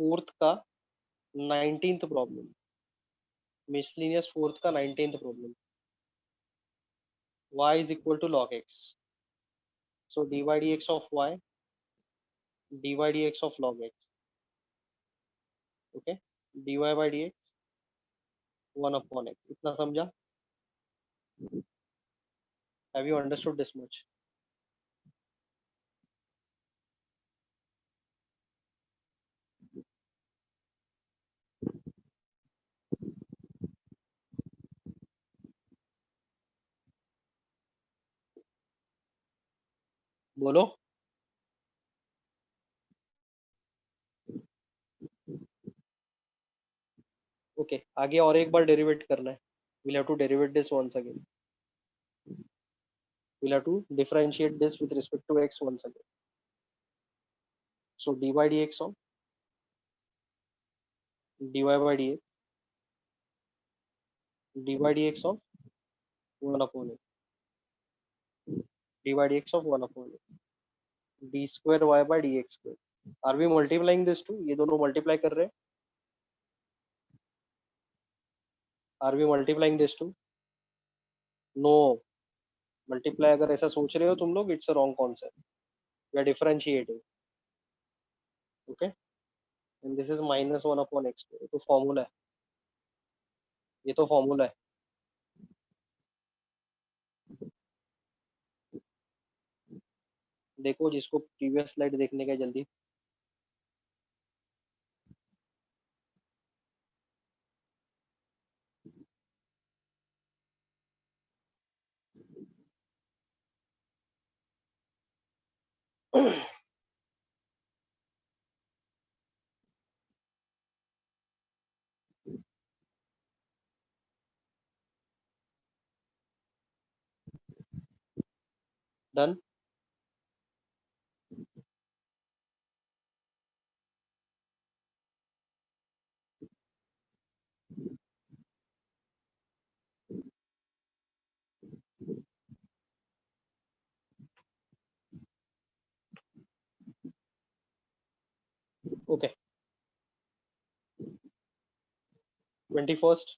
फोर्थ का 19th प्रॉब्लम. मिसलिनियस फोर्थ का 19th problem. y is equal to log x. So dy dx of y dy dx of log x. Okay, dy by dx 1 upon x. इतना समझा? Have you understood this much? बोलो. Okay, आगे और एक बार derivate करना है. We'll have to derivate this once again. We'll have to differentiate this with respect to x once again. So dy dx of dy by dx dy dx of 1 upon x dy dx of 1 upon x d square y by dx square. Are we multiplying this two? ये दोनों multiply कर रहे हैं. Are we multiplying this two? No. Multiply अगर ऐसा सोच रहे हो तुम लोग, it's a wrong concept. We are differentiating. Okay, and this is minus 1 upon x square. ये तो फॉर्मूला है. ये तो फॉर्मूला है. देखो जिसको प्रीवियस स्लाइड देखने का है, जल्दी. Done. Okay, 21st.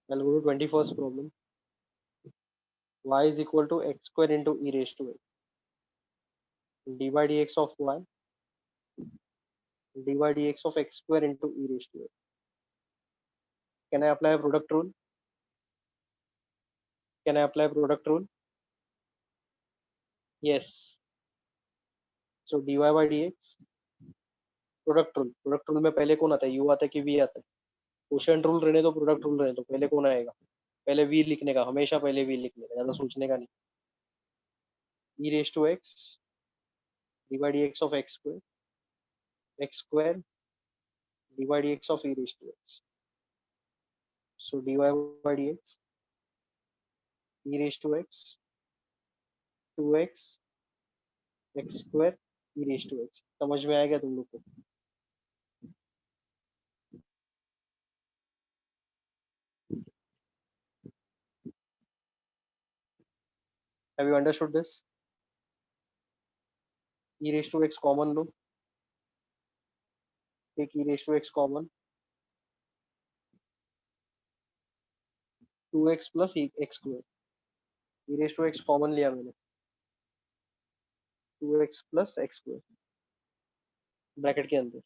I'll go to 21st problem. Y is equal to x square into e raised to x. dy dx of y dy dx of x square into e raised to x. Can I apply a product rule? Can I apply product rule? Yes. So dy by dx product rule में पहले कौन आता है? u आता है कि v आता है? क्वोशिएंट रूल रहने दो, प्रोडक्ट रूल रहने दो, पहले कौन आएगा? पहले v लिखने का, हमेशा पहले v लिखने का, ज्यादा सोचने का नहीं. e raised to x dy dx of x square dy dx of e raised to x. So dy by dx e raised to x 2x x square e raised to x. समझ में आएगा तुम लोग को? Have you understood this? e raised to x common low. take e raised to x common. 2x plus x square. e raised to x common लिया मैंने. 2x plus x square bracket के अंदर.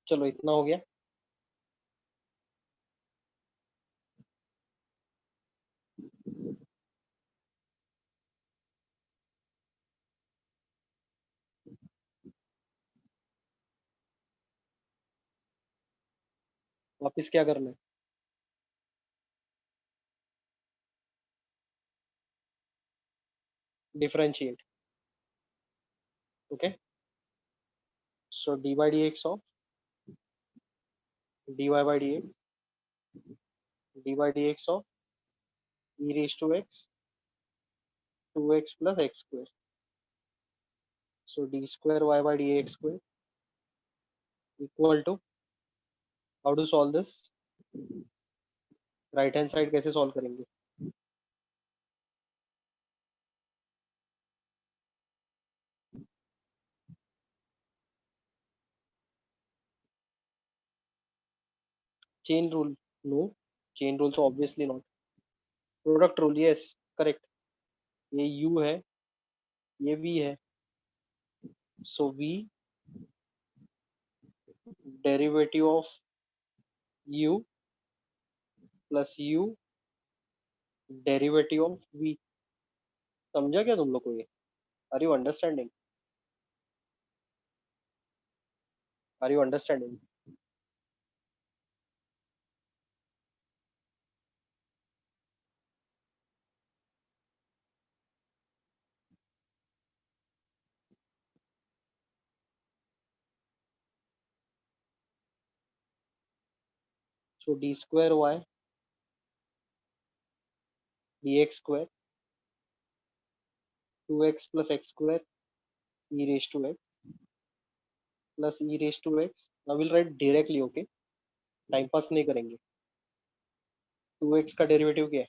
चलो इतना हो गया. वापस क्या करना है? Differentiate. Okay, so dy dx of dy by dx dy dx of e raised to x 2x plus x square. So d square y by dx square equal to how to solve this? Right hand side कैसे solve करेंगे? Chain rule? No, chain rule तो obviously not. Product rule, yes, correct. ये u है, ये v है, so v derivative of u plus u derivative of v. समझा क्या तुम लोग को ये? Are you understanding? Are you understanding? So d square y d x square 2x plus x square e raise to x plus E raise to x. I will write directly, okay? Time pass नहीं करेंगे। 2x का derivative क्या है?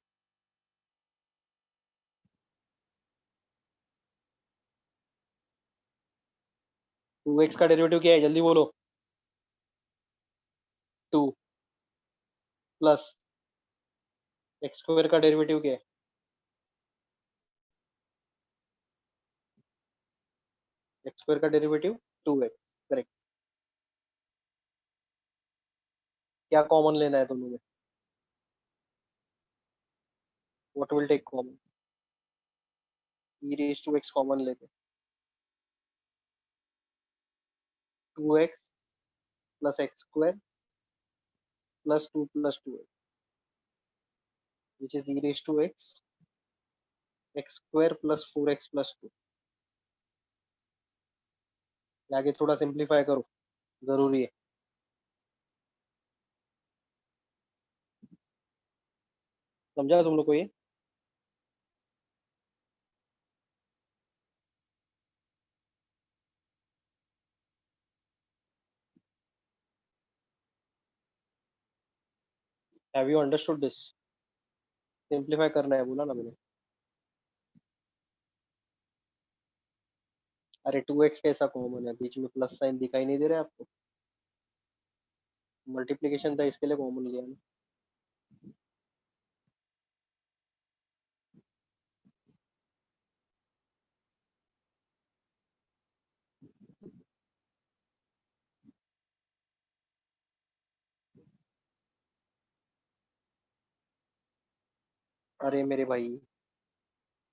2x का derivative क्या है, जल्दी बोलो। 2 प्लस एक्स स्क्वायर का डेरिवेटिव क्या है? एक्स स्क्वायर का डेरिवेटिव 2x, करेक्ट। क्या कॉमन लेना है दोनों में? What will take common? E raise to x common लेते। 2x plus x square plus 2 plus 2x which is e raise to x x square plus 4x plus 2। आगे थोड़ा simplify करो, जरूरी है। समझा तुम लोग को ये? Have you understood this? Simplify करना है बोला ना मैंने। अरे 2x कैसा कॉमन है? बीच में प्लस साइन दिखाई नहीं दे रहा है आपको? मल्टीप्लीकेशन था, इसके लिए कॉमन लिया ना। अरे मेरे भाई,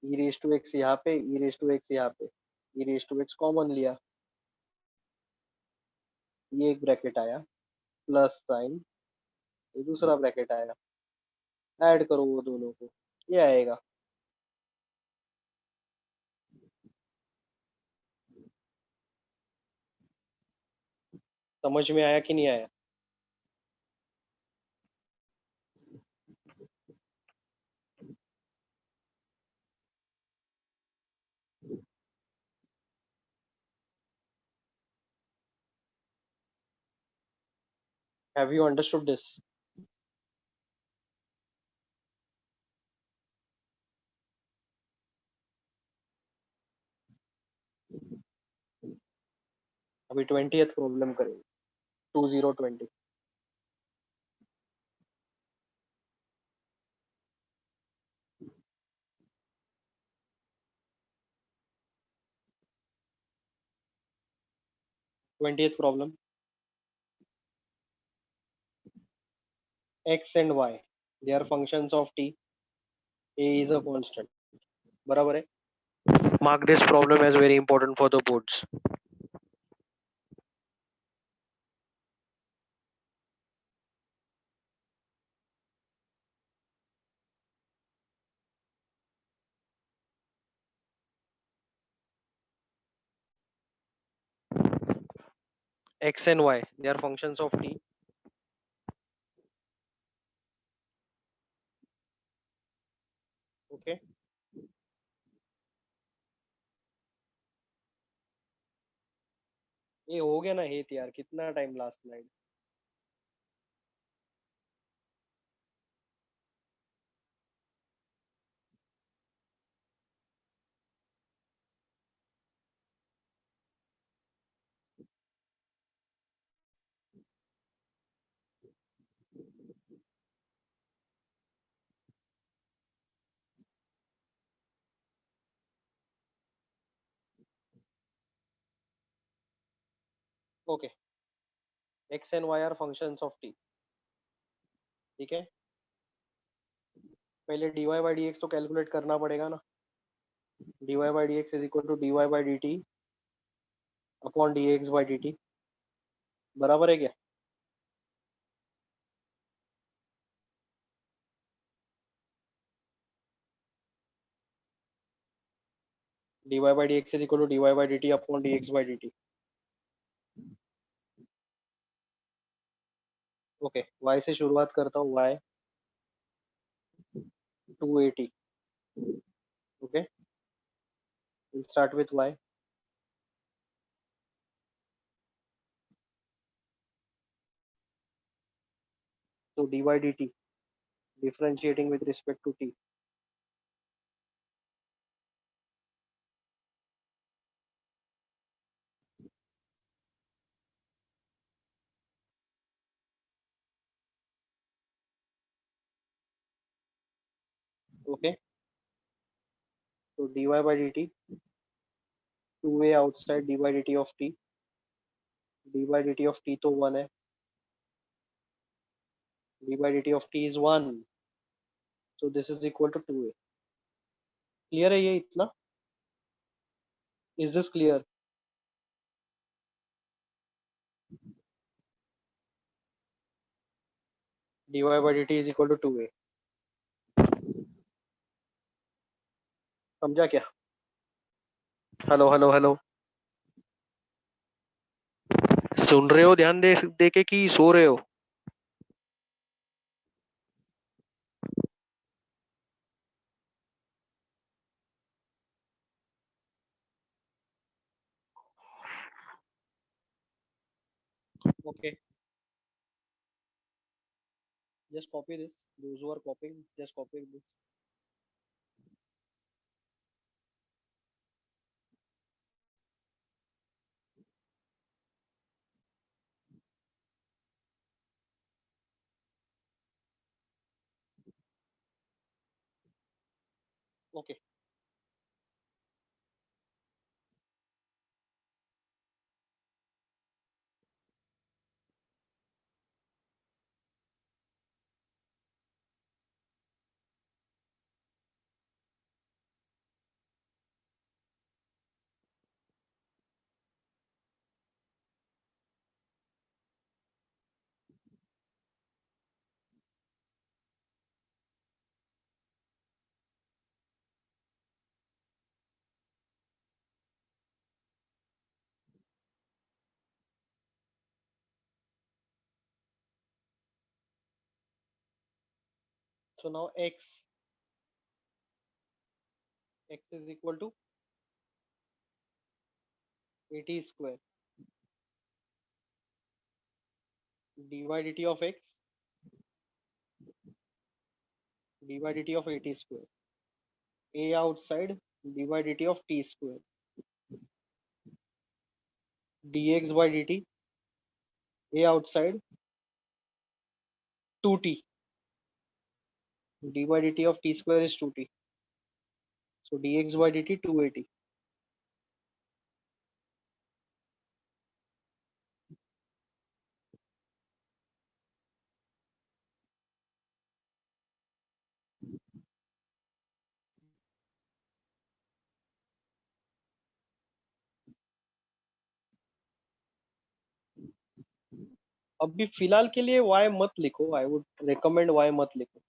ई रेज टू एक्स यहाँ पे, ई रेज टू एक्स यहाँ पे, ई रेज टू एक्स कॉमन लिया, ये एक ब्रैकेट आया, प्लस साइन, ये दूसरा ब्रैकेट आया, ऐड करो वो दोनों को, ये आएगा। समझ में आया कि नहीं आया? Have you understood this? अभी 20th प्रॉब्लम करेंगे, 2020। 20th problem, x and y they are functions of t, a is a constant, बराबर है? Mark this problem as very important for the boards. X and y, they are functions of t. Okay. ये हो गया ना हेत यार, कितना time last slide? Okay, x and y are functions of t. ठीक है, पहले dy बाई डी एक्स तो कैलकुलेट करना पड़ेगा ना। dy by d x is equal to dy by d t upon d x by d t, बराबर है क्या? dy by d x is equal to dy by d t upon d x by d t. Okay, y से शुरुआत करता हूँ, y 280। Okay, we'll start with y। so dy dt differentiating with respect to t। Okay, so dy by dt 2a outside dy dt of t, dy dt of t तो 1 है, dy dt of t is 1, so this is equal to 2a। Clear है ये इतना? Is this clear? dy by dt is equal to 2a। समझा क्या? Hello hello hello, सुन रहे हो ध्यान दे दे के कि सो रहे हो? Okay, just copy this, those who are copying just copy this। Okay, so now x is equal to 80 square dy dt of x, dy dt of 80 square, a outside dy dt of t square, dx by dt, a outside 2t, dy dt of t square is 2t, so dx by dt 280। अभी फिलहाल के लिए y मत लिखो, I would recommend y मत लिखो,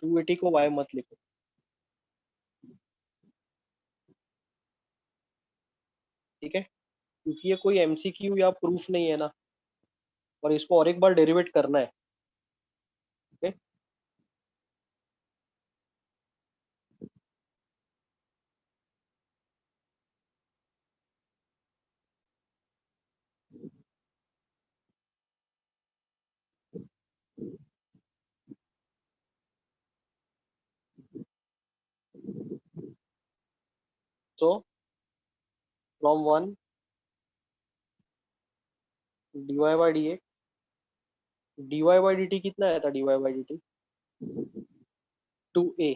280 को y मत लिखो। ठीक है, क्योंकि ये कोई एमसीक्यू या प्रूफ नहीं है ना, और इसको और एक बार डेरिवेट करना है। Okay, so from 1 dy by d x, dy by d T कितना आया था? dy by d T 2a,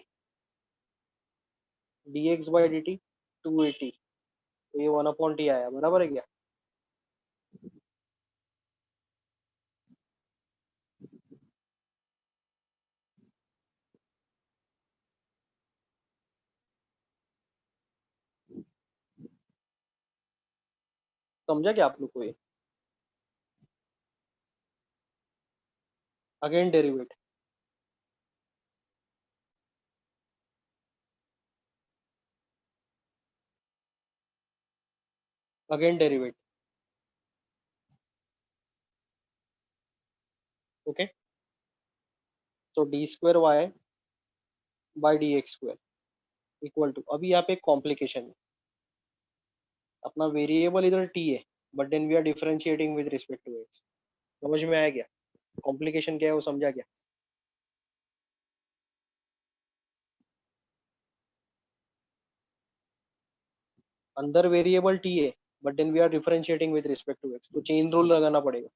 dx by d T 280, तो ये 1 अपॉन टी आया, बराबर है क्या? समझा क्या आप लोग को ये? Again derivate, again derivate. Okay, तो d square y by d x square equal to, अभी यहाँ पे एक कॉम्प्लिकेशन है। अपना वेरिएबल इधर टी है, but then we are differentiating with respect to x. समझ में आया क्या? कॉम्प्लिकेशन क्या है वो समझा क्या? अंदर वेरिएबल टी है, but then we are differentiating with respect to x, तो चेन रूल लगाना पड़ेगा,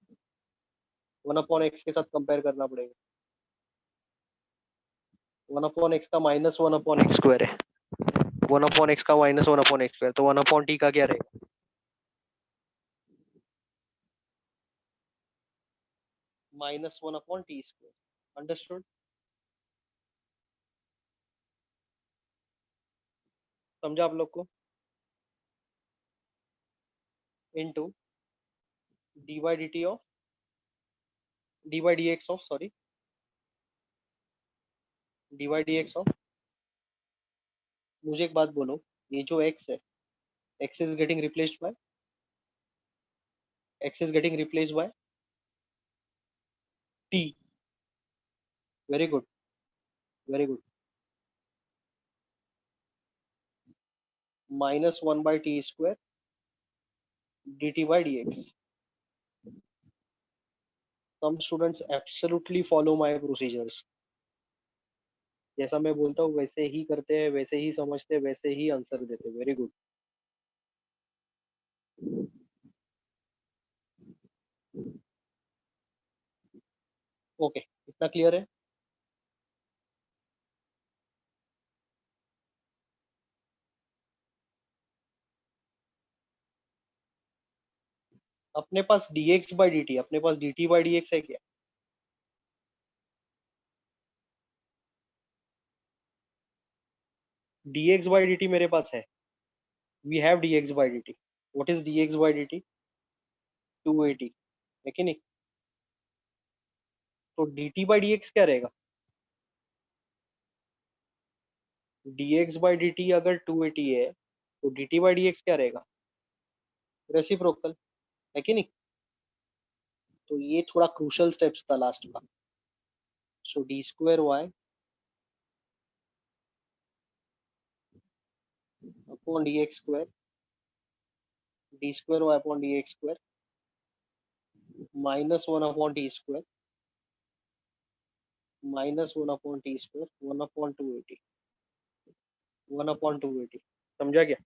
1/x के साथ कंपेयर करना पड़ेगा। 1/x का -1/x² है, 1/x का -1/x², तो 1/t का क्या रहेगा? -1/t²। अंडरस्टूड? समझा आप लोग को? Into D by d T of, D by d x of, sorry, D by d x of. मुझे एक बात बोलो, ये जो x है, x is getting replaced by, x is getting replaced by t। Very good, very good. -1/t² dt by dx। some students absolutely follow my procedures, जैसा मैं बोलता हूँ वैसे ही करते हैं, वैसे ही समझते हैं, वैसे ही आंसर देते हैं। Very good. ओके, इतना क्लियर है? अपने पास dx by dt, अपने पास dt by dx है क्या? dx by dt मेरे पास है, we have dx by dt। What is dx by dt? 280, है कि नहीं? तो dt by dx क्या रहेगा? dx by dt अगर 280 है, तो dt by dx क्या रहेगा? रेसिप्रोकल, है कि नहीं? तो ये थोड़ा क्रूशल स्टेप्स था लास्ट का। So d square y upon d x square, d square y upon d x square -1/t² -1/t², 1/280, 1/280। समझा क्या?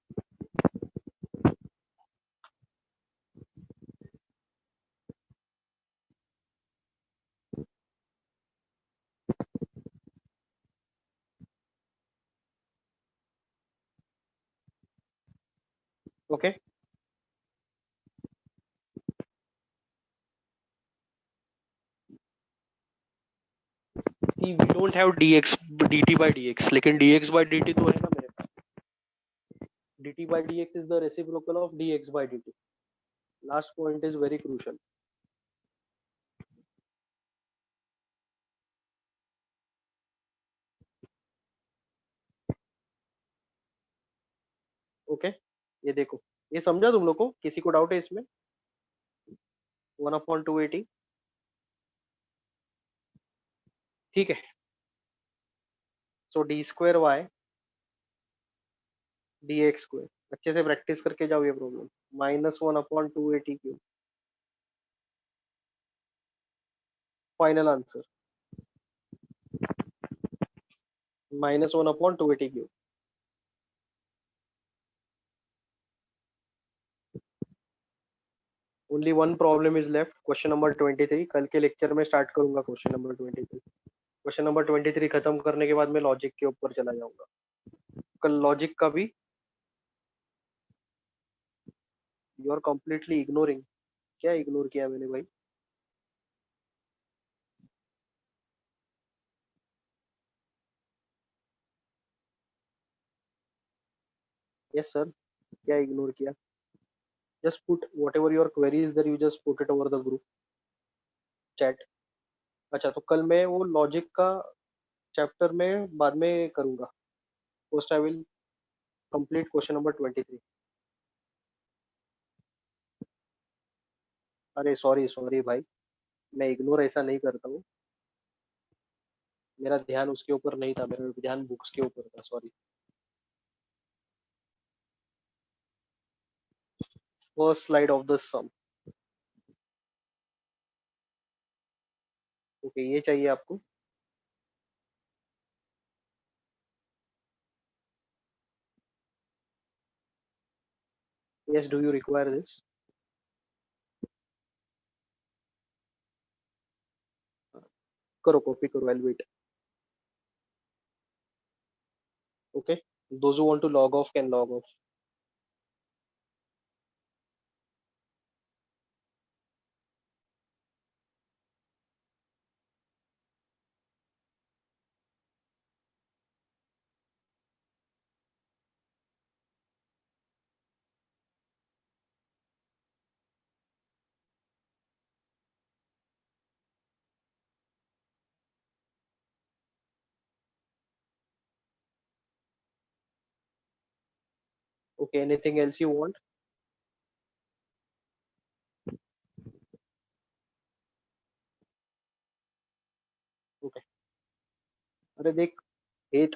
Okay, we don't have dx dt by dx, लेकिन dx by dt तो है ना मेरे पास। dt by dx is the reciprocal of dx by dt। last point is very crucial। Okay, ये देखो, ये समझा तुम लोग को? किसी को डाउट है इसमें? 1/280, ठीक है। So d square y d x square, अच्छे से प्रैक्टिस करके जाओ ये problem. -1/280 cube, final answer -1/280 cube. Only one problem is left, question number 23। कल के लेक्चर में स्टार्ट करूंगा क्वेश्चन नंबर 23। क्वेश्चन नंबर 23 खत्म करने के बाद मैं लॉजिक के ऊपर चला जाऊंगा। कल लॉजिक का भी। You are completely ignoring. क्या इग्नोर किया मैंने भाई? यस सर, क्या इग्नोर किया? just put whatever your query is there, you just put it over the group chat. अच्छा, तो कल मैं वो लॉजिक का चैप्टर में बाद में करूंगा. First I will complete question number 23. अरे सॉरी सॉरी भाई, मैं इग्नोर ऐसा नहीं करता हूँ. मेरा ध्यान उसके ऊपर नहीं था, मेरा ध्यान बुक्स के ऊपर था. Sorry. First slide of the sum. Okay, ये चाहिए आपको. Yes, do you require this? करो, कॉपी करो, I wait. Okay, those who want to log off can log off. Okay, anything else you want? Okay. अरे देख, eight,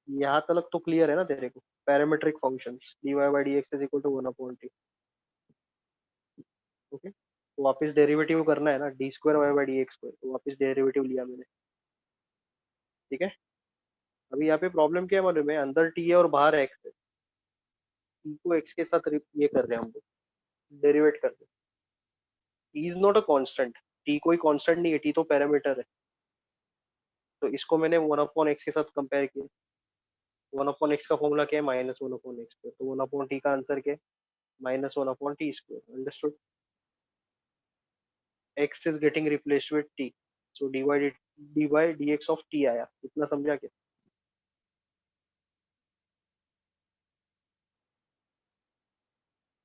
यहाँ तक तो क्लियर है ना तेरे को? Parametric functions dy by dx is equal to 1 upon t. Okay, तो वापस डेरिवेटिव करना है ना, d square y by d x square, तो वापस डेरिवेटिव लिया मैंने. ठीक है. अभी यहाँ पे प्रॉब्लम क्या है मालूम है? अंदर टी है और बाहर एक्स है. टी को एक्स के साथ ये कर रहे हैं हम लोग, डेरिवेट कर रहे हैं. T is not a constant. T कोई कांस्टेंट नहीं है, टी तो पैरामीटर है. तो इसको मैंने 1/x के साथ कंपेयर किया. 1/x का फॉर्मूला क्या है? -1/x square. तो 1/t का आंसर क्या है? -1/t square. Understood? x is getting replaced with t, so divided dy dx of t आया. इतना समझा क्या?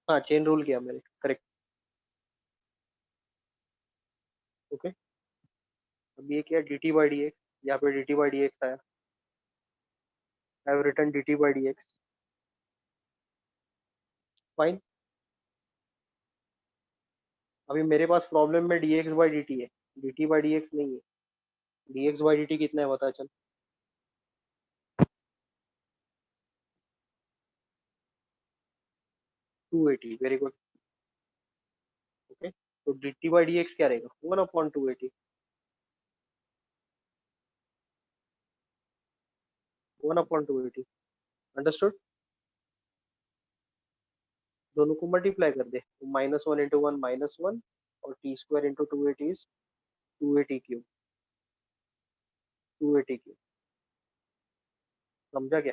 हाँ, चेन रूल किया मैंने, करेक्ट. ओके. अब ये क्या? dt by dx. यहाँ पे dt by dx आया. I have written dt by dx. Fine. अभी मेरे पास प्रॉब्लम में dx by dt है, dt by dx नहीं है. dx by dt कितना है बता चल. 280. Very good. ओके, तो dt by dx क्या रहेगा? 1/280. 1/280. अंडरस्टूड? दोनों को मल्टीप्लाई कर दे, तो -1 इंटू 1 -1, और T square into 280 is 280 cube. 280 cube. समझा क्या?